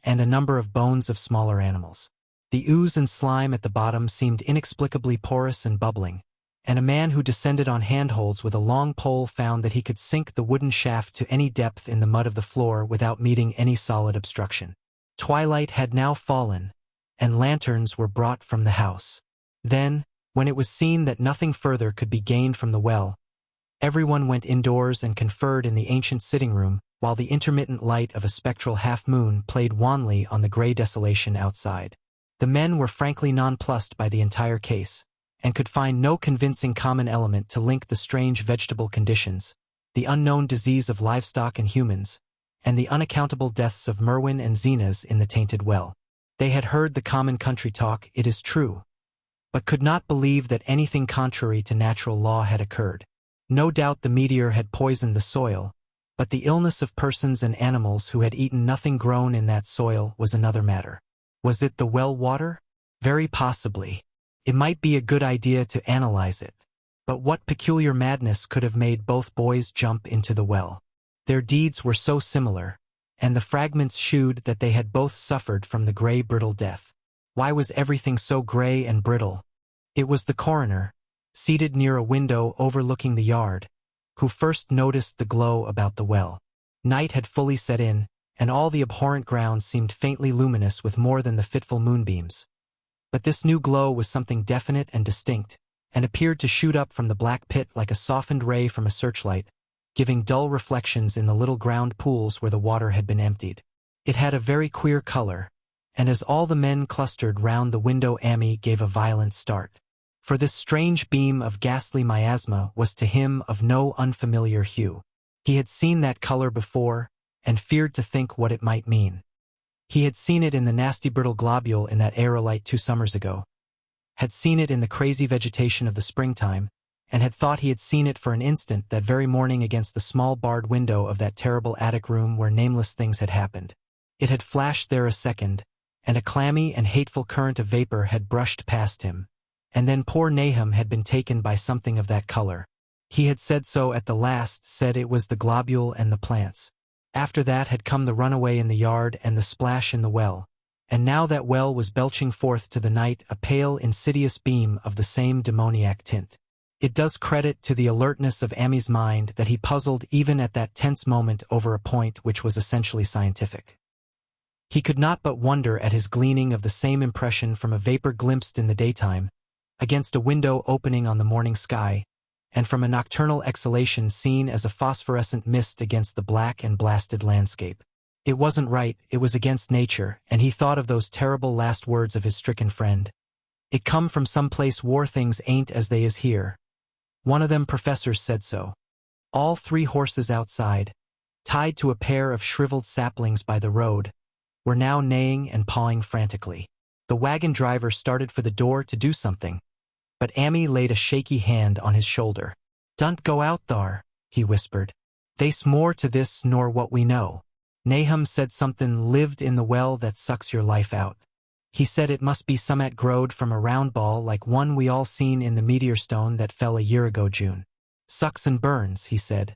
and a number of bones of smaller animals. The ooze and slime at the bottom seemed inexplicably porous and bubbling, and a man who descended on handholds with a long pole found that he could sink the wooden shaft to any depth in the mud of the floor without meeting any solid obstruction. Twilight had now fallen, and lanterns were brought from the house. Then, when it was seen that nothing further could be gained from the well, everyone went indoors and conferred in the ancient sitting room, while the intermittent light of a spectral half-moon played wanly on the gray desolation outside. The men were frankly nonplussed by the entire case, and could find no convincing common element to link the strange vegetable conditions, the unknown disease of livestock and humans, and the unaccountable deaths of Merwin and Zenas in the tainted well. They had heard the common country talk, it is true, but could not believe that anything contrary to natural law had occurred. No doubt the meteor had poisoned the soil, but the illness of persons and animals who had eaten nothing grown in that soil was another matter. Was it the well water? Very possibly. It might be a good idea to analyze it, but what peculiar madness could have made both boys jump into the well? Their deeds were so similar, and the fragments shewed that they had both suffered from the gray brittle death. Why was everything so gray and brittle? It was the coroner, seated near a window overlooking the yard, who first noticed the glow about the well. Night had fully set in, and all the abhorrent ground seemed faintly luminous with more than the fitful moonbeams. But this new glow was something definite and distinct, and appeared to shoot up from the black pit like a softened ray from a searchlight, giving dull reflections in the little ground pools where the water had been emptied. It had a very queer color, and as all the men clustered round the window Amy gave a violent start. For this strange beam of ghastly miasma was to him of no unfamiliar hue. He had seen that color before, and feared to think what it might mean. He had seen it in the nasty brittle globule in that aerolite 2 summers ago, had seen it in the crazy vegetation of the springtime, and had thought he had seen it for an instant that very morning against the small barred window of that terrible attic room where nameless things had happened. It had flashed there a second, and a clammy and hateful current of vapor had brushed past him, and then poor Nahum had been taken by something of that color. He had said so at the last, said it was the globule and the plants. After that had come the runaway in the yard and the splash in the well, and now that well was belching forth to the night a pale, insidious beam of the same demoniac tint. It does credit to the alertness of Amy's mind that he puzzled even at that tense moment over a point which was essentially scientific. He could not but wonder at his gleaning of the same impression from a vapor glimpsed in the daytime, against a window opening on the morning sky, and from a nocturnal exhalation seen as a phosphorescent mist against the black and blasted landscape. It wasn't right, it was against nature, and he thought of those terrible last words of his stricken friend. It come from some place war things ain't as they is here. One of them professors said so. All 3 horses outside, tied to a pair of shriveled saplings by the road, were now neighing and pawing frantically. The wagon driver started for the door to do something, but Amy laid a shaky hand on his shoulder. "Don't go out thar," he whispered. "They's more to this nor what we know. Nahum said something lived in the well that sucks your life out. He said it must be some'at growed from a round ball like one we all seen in the meteor stone that fell a year ago June. Sucks and burns, he said,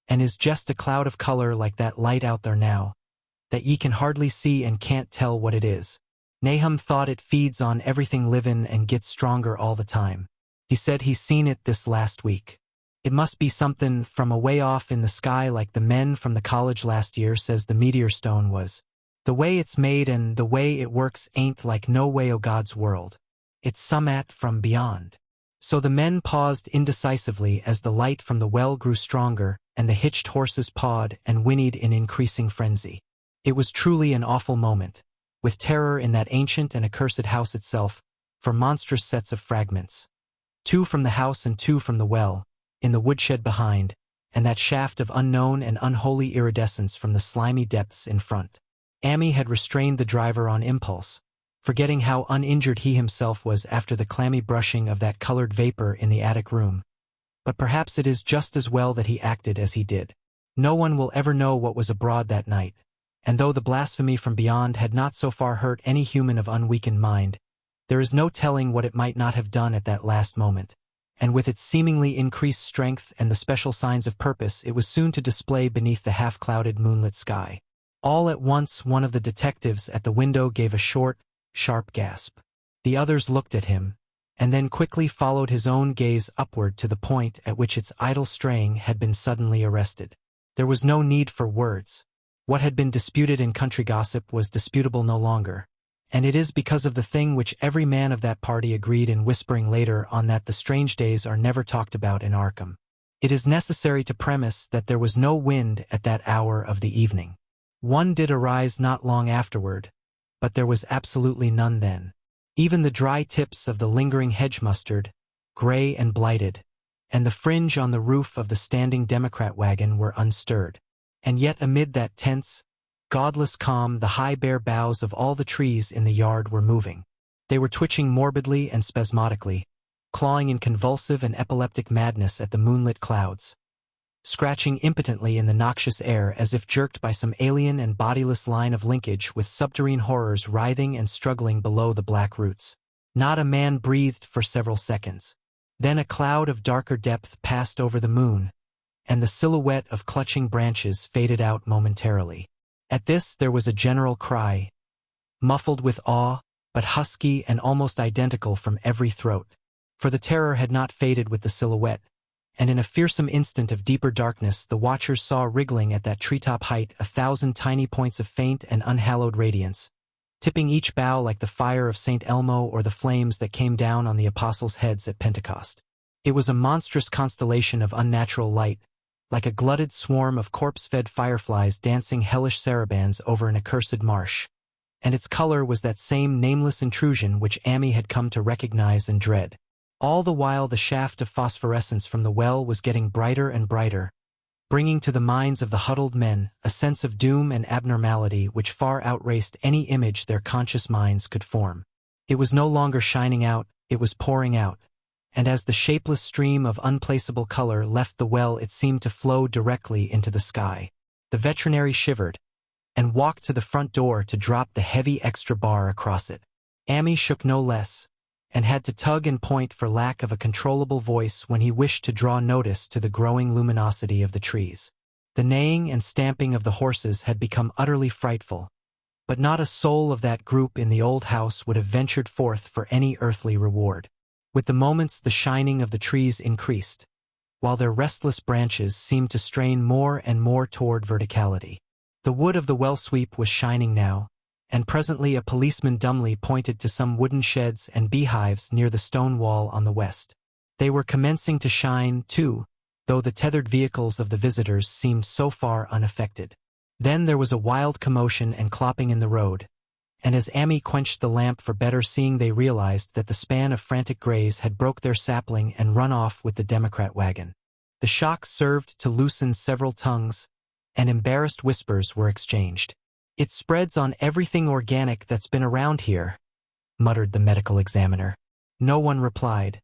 and is just a cloud of color like that light out there now, that ye can hardly see and can't tell what it is. Nahum thought it feeds on everything livin' and gets stronger all the time. He said he's seen it this last week. It must be something from away off in the sky like the men from the college last year says the meteor stone was. The way it's made and the way it works ain't like no way o' God's world. It's some'at from beyond." So the men paused indecisively as the light from the well grew stronger and the hitched horses pawed and whinnied in increasing frenzy. It was truly an awful moment, with terror in that ancient and accursed house itself, for monstrous sets of fragments. 2 from the house and 2 from the well, in the woodshed behind, and that shaft of unknown and unholy iridescence from the slimy depths in front. Amy had restrained the driver on impulse, forgetting how uninjured he himself was after the clammy brushing of that colored vapor in the attic room. But perhaps it is just as well that he acted as he did. No one will ever know what was abroad that night, and though the blasphemy from beyond had not so far hurt any human of unweakened mind, there is no telling what it might not have done at that last moment, and with its seemingly increased strength and the special signs of purpose it was soon to display beneath the half-clouded moonlit sky. All at once one of the detectives at the window gave a short, sharp gasp. The others looked at him, and then quickly followed his own gaze upward to the point at which its idle straying had been suddenly arrested. There was no need for words. What had been disputed in country gossip was disputable no longer, and it is because of the thing which every man of that party agreed in whispering later on that the strange days are never talked about in Arkham. It is necessary to premise that there was no wind at that hour of the evening. One did arise not long afterward, but there was absolutely none then. Even the dry tips of the lingering hedge mustard, gray and blighted, and the fringe on the roof of the standing Democrat wagon were unstirred. And yet amid that tense, godless calm the high bare boughs of all the trees in the yard were moving. They were twitching morbidly and spasmodically, clawing in convulsive and epileptic madness at the moonlit clouds, scratching impotently in the noxious air as if jerked by some alien and bodiless line of linkage with subterrane horrors writhing and struggling below the black roots. Not a man breathed for several seconds. Then a cloud of darker depth passed over the moon, and the silhouette of clutching branches faded out momentarily. At this there was a general cry, muffled with awe, but husky and almost identical from every throat. For the terror had not faded with the silhouette, and in a fearsome instant of deeper darkness the watchers saw wriggling at that treetop height 1,000 tiny points of faint and unhallowed radiance, tipping each bough like the fire of St. Elmo or the flames that came down on the apostles' heads at Pentecost. It was a monstrous constellation of unnatural light, like a glutted swarm of corpse-fed fireflies dancing hellish sarabands over an accursed marsh, and its color was that same nameless intrusion which Amy had come to recognize and dread. All the while the shaft of phosphorescence from the well was getting brighter and brighter, bringing to the minds of the huddled men a sense of doom and abnormality which far outraced any image their conscious minds could form. It was no longer shining out, it was pouring out, and as the shapeless stream of unplaceable color left the well it seemed to flow directly into the sky. The veterinary shivered, and walked to the front door to drop the heavy extra bar across it. Amy shook no less, and had to tug and point for lack of a controllable voice when he wished to draw notice to the growing luminosity of the trees. The neighing and stamping of the horses had become utterly frightful, but not a soul of that group in the old house would have ventured forth for any earthly reward. With the moments the shining of the trees increased, while their restless branches seemed to strain more and more toward verticality. The wood of the well sweep was shining now, and presently a policeman dumbly pointed to some wooden sheds and beehives near the stone wall on the west. They were commencing to shine, too, though the tethered vehicles of the visitors seemed so far unaffected. Then there was a wild commotion and clopping in the road, and as Amy quenched the lamp for better seeing, they realized that the span of frantic grays had broke their sapling and run off with the Democrat wagon. The shock served to loosen several tongues, and embarrassed whispers were exchanged. "It spreads on everything organic that's been around here," muttered the medical examiner. No one replied,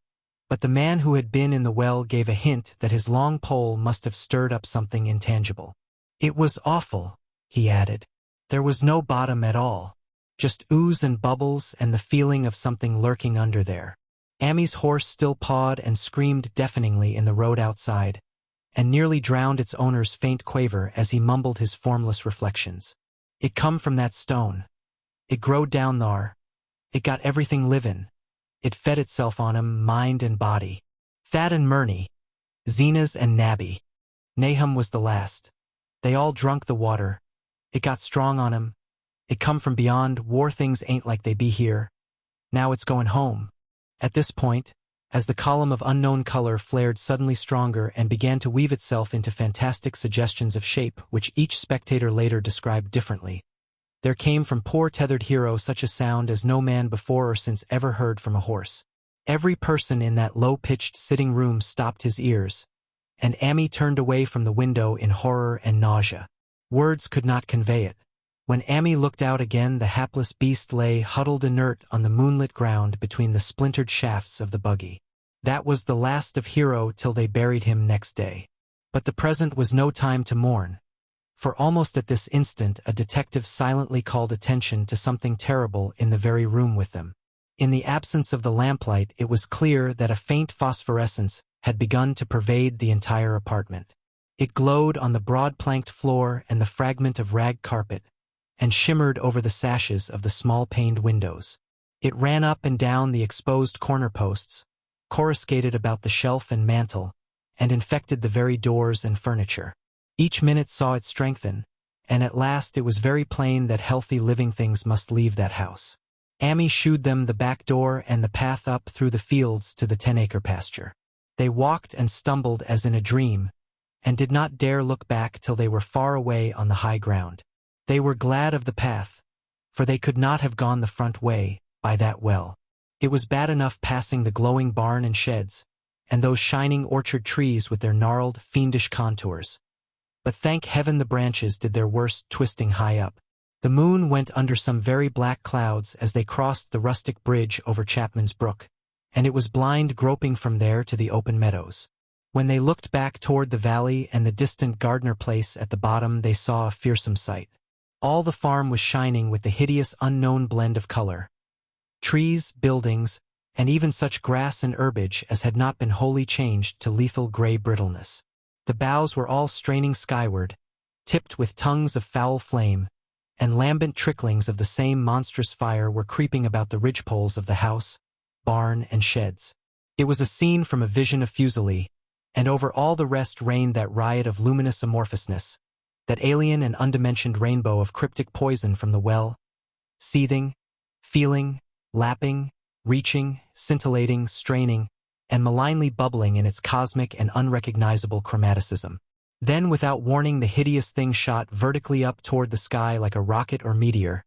but the man who had been in the well gave a hint that his long pole must have stirred up something intangible. "It was awful," he added. "There was no bottom at all. Just ooze and bubbles and the feeling of something lurking under there." Amy's horse still pawed and screamed deafeningly in the road outside, and nearly drowned its owner's faint quaver as he mumbled his formless reflections. "It come from that stone. It growed down thar. It got everything livin'. It fed itself on 'em, mind and body. Thad and Murney, Zenas and Nabby. Nahum was the last. They all drunk the water. It got strong on 'em. It come from beyond. War things ain't like they be here. Now it's going home." At this point, as the column of unknown color flared suddenly stronger and began to weave itself into fantastic suggestions of shape which each spectator later described differently, there came from poor tethered hero such a sound as no man before or since ever heard from a horse. Every person in that low-pitched sitting room stopped his ears, and Amy turned away from the window in horror and nausea. Words could not convey it. When Amy looked out again, the hapless beast lay huddled inert on the moonlit ground between the splintered shafts of the buggy. That was the last of Hero till they buried him next day. But the present was no time to mourn, for almost at this instant a detective silently called attention to something terrible in the very room with them. In the absence of the lamplight, it was clear that a faint phosphorescence had begun to pervade the entire apartment. It glowed on the broad-planked floor and the fragment of rag carpet, and shimmered over the sashes of the small-paned windows. It ran up and down the exposed corner posts, coruscated about the shelf and mantel, and infected the very doors and furniture. Each minute saw it strengthen, and at last it was very plain that healthy living things must leave that house. Amy shewed them the back door and the path up through the fields to the 10-acre pasture. They walked and stumbled as in a dream, and did not dare look back till they were far away on the high ground. They were glad of the path, for they could not have gone the front way, by that well. It was bad enough passing the glowing barn and sheds, and those shining orchard trees with their gnarled, fiendish contours. But thank heaven the branches did their worst twisting high up. The moon went under some very black clouds as they crossed the rustic bridge over Chapman's Brook, and it was blind groping from there to the open meadows. When they looked back toward the valley and the distant Gardner place at the bottom, they saw a fearsome sight. All the farm was shining with the hideous unknown blend of color. Trees, buildings, and even such grass and herbage as had not been wholly changed to lethal gray brittleness. The boughs were all straining skyward, tipped with tongues of foul flame, and lambent tricklings of the same monstrous fire were creeping about the ridgepoles of the house, barn, and sheds. It was a scene from a vision of Fuseli, and over all the rest reigned that riot of luminous amorphousness, that alien and undimensioned rainbow of cryptic poison from the well, seething, feeling, lapping, reaching, scintillating, straining, and malignly bubbling in its cosmic and unrecognizable chromaticism. Then without warning the hideous thing shot vertically up toward the sky like a rocket or meteor,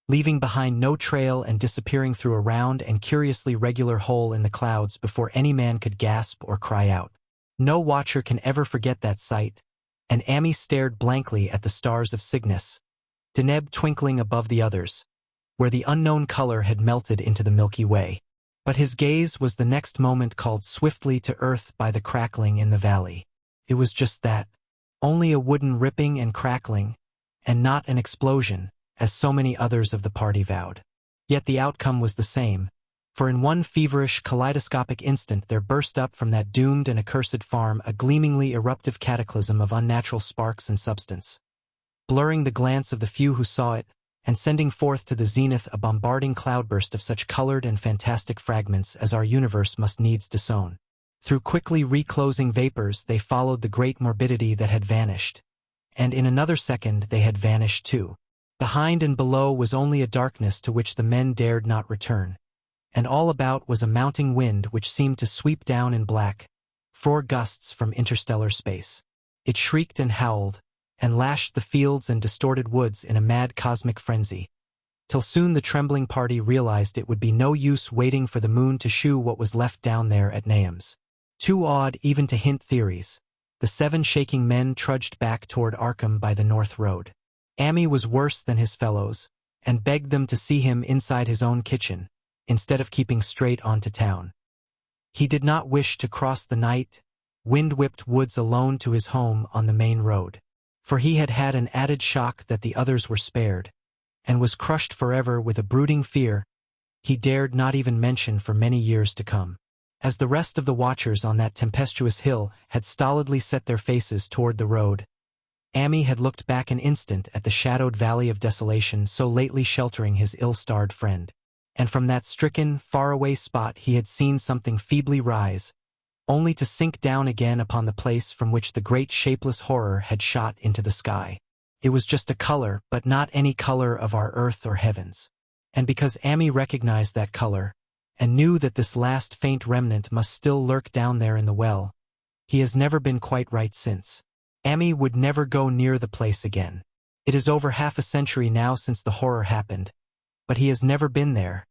leaving behind no trail and disappearing through a round and curiously regular hole in the clouds before any man could gasp or cry out. No watcher can ever forget that sight, and Amy stared blankly at the stars of Cygnus, Deneb twinkling above the others, where the unknown color had melted into the Milky Way. But his gaze was the next moment called swiftly to earth by the crackling in the valley. It was just that, only a wooden ripping and crackling, and not an explosion, as so many others of the party vowed. Yet the outcome was the same, for in one feverish, kaleidoscopic instant there burst up from that doomed and accursed farm a gleamingly eruptive cataclysm of unnatural sparks and substance. Blurring the glance of the few who saw it, and sending forth to the zenith a bombarding cloudburst of such colored and fantastic fragments as our universe must needs disown. Through quickly reclosing vapors they followed the great morbidity that had vanished. And in another second they had vanished too. Behind and below was only a darkness to which the men dared not return. And all about was a mounting wind which seemed to sweep down in black, 4 gusts from interstellar space. It shrieked and howled, and lashed the fields and distorted woods in a mad cosmic frenzy, till soon the trembling party realized it would be no use waiting for the moon to shew what was left down there at Nahum's. Too awed even to hint theories, the 7 shaking men trudged back toward Arkham by the north road. Amy was worse than his fellows, and begged them to see him inside his own kitchen, instead of keeping straight on to town. He did not wish to cross the night, wind-whipped woods alone to his home on the main road, for he had had an added shock that the others were spared, and was crushed forever with a brooding fear he dared not even mention for many years to come. As the rest of the watchers on that tempestuous hill had stolidly set their faces toward the road, Amy had looked back an instant at the shadowed valley of desolation so lately sheltering his ill-starred friend. And from that stricken, faraway spot he had seen something feebly rise, only to sink down again upon the place from which the great shapeless horror had shot into the sky. It was just a color, but not any color of our earth or heavens. And because Amy recognized that color, and knew that this last faint remnant must still lurk down there in the well, he has never been quite right since. Amy would never go near the place again. It is over half a century now since the horror happened, but he has never been there,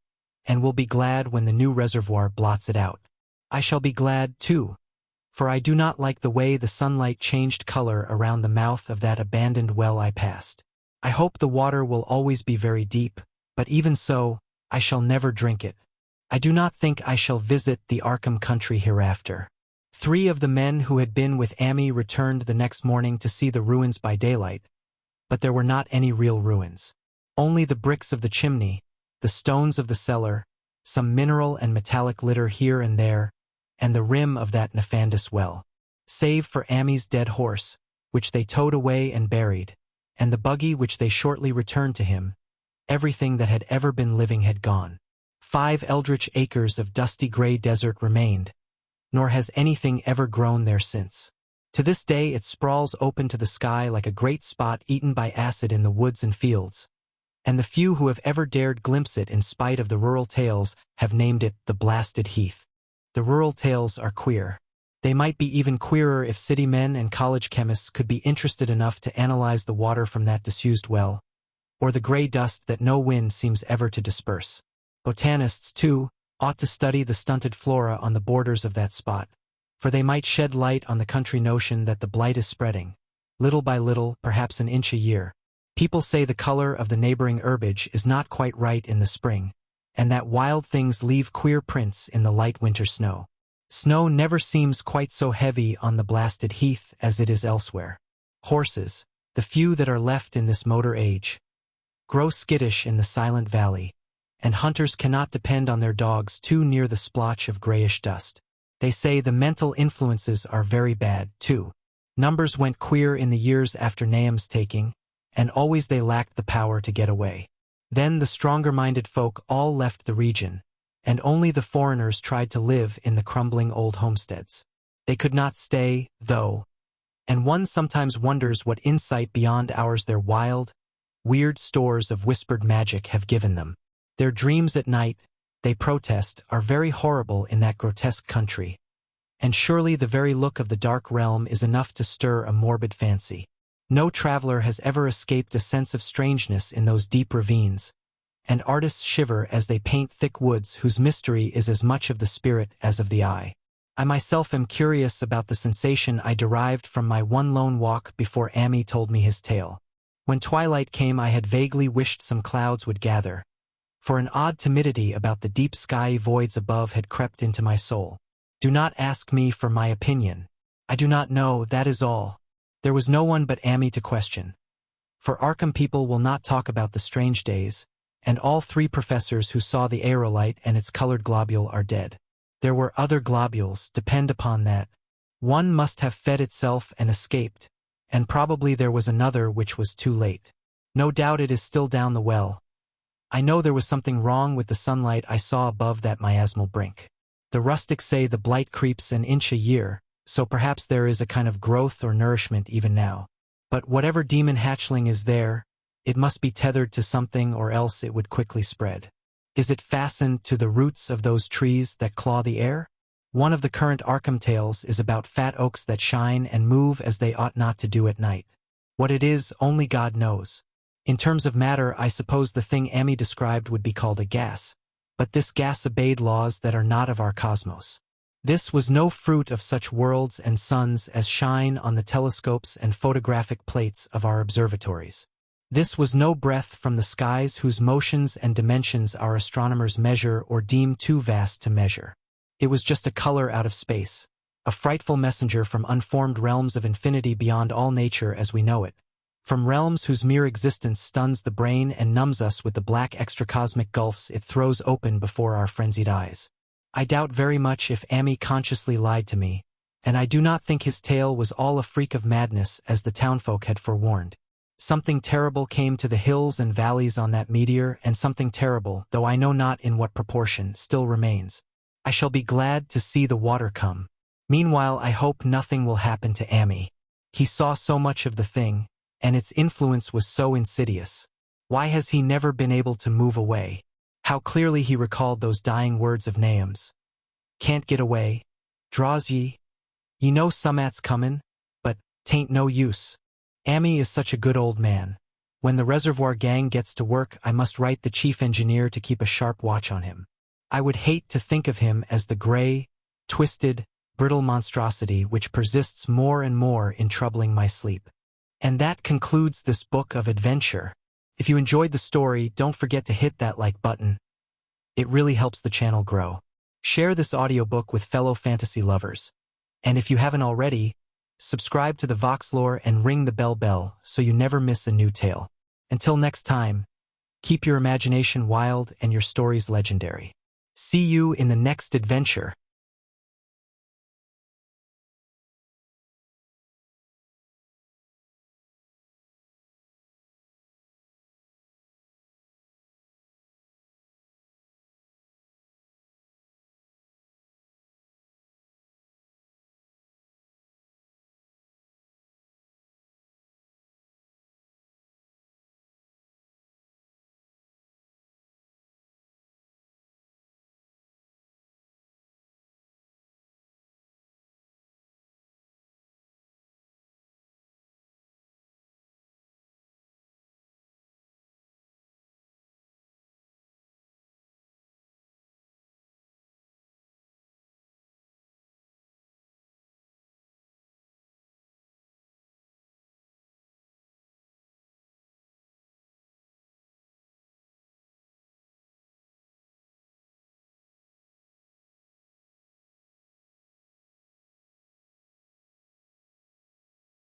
and will be glad when the new reservoir blots it out. I shall be glad, too, for I do not like the way the sunlight changed color around the mouth of that abandoned well I passed. I hope the water will always be very deep, but even so, I shall never drink it. I do not think I shall visit the Arkham country hereafter. 3 of the men who had been with Amy returned the next morning to see the ruins by daylight, but there were not any real ruins. Only the bricks of the chimney, the stones of the cellar, some mineral and metallic litter here and there, and the rim of that nefandous well. Save for Amy's dead horse, which they towed away and buried, and the buggy which they shortly returned to him, everything that had ever been living had gone. 5 eldritch acres of dusty gray desert remained, nor has anything ever grown there since. To this day it sprawls open to the sky like a great spot eaten by acid in the woods and fields, and the few who have ever dared glimpse it in spite of the rural tales have named it the blasted heath. The rural tales are queer. They might be even queerer if city men and college chemists could be interested enough to analyze the water from that disused well, or the gray dust that no wind seems ever to disperse. Botanists, too, ought to study the stunted flora on the borders of that spot, for they might shed light on the country notion that the blight is spreading, little by little, perhaps an inch a year. People say the color of the neighboring herbage is not quite right in the spring, and that wild things leave queer prints in the light winter snow. Snow never seems quite so heavy on the blasted heath as it is elsewhere. Horses, the few that are left in this motor age, grow skittish in the silent valley, and hunters cannot depend on their dogs too near the splotch of grayish dust. They say the mental influences are very bad, too. Numbers went queer in the years after Nahum's taking, and always they lacked the power to get away. Then the stronger-minded folk all left the region, and only the foreigners tried to live in the crumbling old homesteads. They could not stay, though, and one sometimes wonders what insight beyond ours their wild, weird stores of whispered magic have given them. Their dreams at night, they protest, are very horrible in that grotesque country, and surely the very look of the dark realm is enough to stir a morbid fancy. No traveler has ever escaped a sense of strangeness in those deep ravines, and artists shiver as they paint thick woods whose mystery is as much of the spirit as of the eye. I myself am curious about the sensation I derived from my one lone walk before Amy told me his tale. When twilight came I had vaguely wished some clouds would gather, for an odd timidity about the deep sky voids above had crept into my soul. Do not ask me for my opinion. I do not know, that is all. There was no one but Amy to question. For Arkham people will not talk about the strange days, and all 3 professors who saw the aerolite and its colored globule are dead. There were other globules, depend upon that. One must have fed itself and escaped, and probably there was another which was too late. No doubt it is still down the well. I know there was something wrong with the sunlight I saw above that miasmal brink. The rustics say the blight creeps an inch a year, so perhaps there is a kind of growth or nourishment even now. But whatever demon hatchling is there, it must be tethered to something or else it would quickly spread. Is it fastened to the roots of those trees that claw the air? One of the current Arkham tales is about fat oaks that shine and move as they ought not to do at night. What it is, only God knows. In terms of matter, I suppose the thing Amy described would be called a gas. But this gas obeyed laws that are not of our cosmos. This was no fruit of such worlds and suns as shine on the telescopes and photographic plates of our observatories. This was no breath from the skies whose motions and dimensions our astronomers measure or deem too vast to measure. It was just a color out of space, a frightful messenger from unformed realms of infinity beyond all nature as we know it, from realms whose mere existence stuns the brain and numbs us with the black extracosmic gulfs it throws open before our frenzied eyes. I doubt very much if Amy consciously lied to me, and I do not think his tale was all a freak of madness as the townfolk had forewarned. Something terrible came to the hills and valleys on that meteor, and something terrible, though I know not in what proportion, still remains. I shall be glad to see the water come. Meanwhile, I hope nothing will happen to Amy. He saw so much of the thing, and its influence was so insidious. Why has he never been able to move away? How clearly he recalled those dying words of Nahum's. Can't get away. Draws ye. Ye know summat's comin', but 'tain't no use. Amy is such a good old man. When the reservoir gang gets to work, I must write the chief engineer to keep a sharp watch on him. I would hate to think of him as the gray, twisted, brittle monstrosity which persists more and more in troubling my sleep. And that concludes this book of adventure. If you enjoyed the story, don't forget to hit that like button. It really helps the channel grow. Share this audiobook with fellow fantasy lovers. And if you haven't already, subscribe to the Voxlore and ring the bell so you never miss a new tale. Until next time, keep your imagination wild and your stories legendary. See you in the next adventure.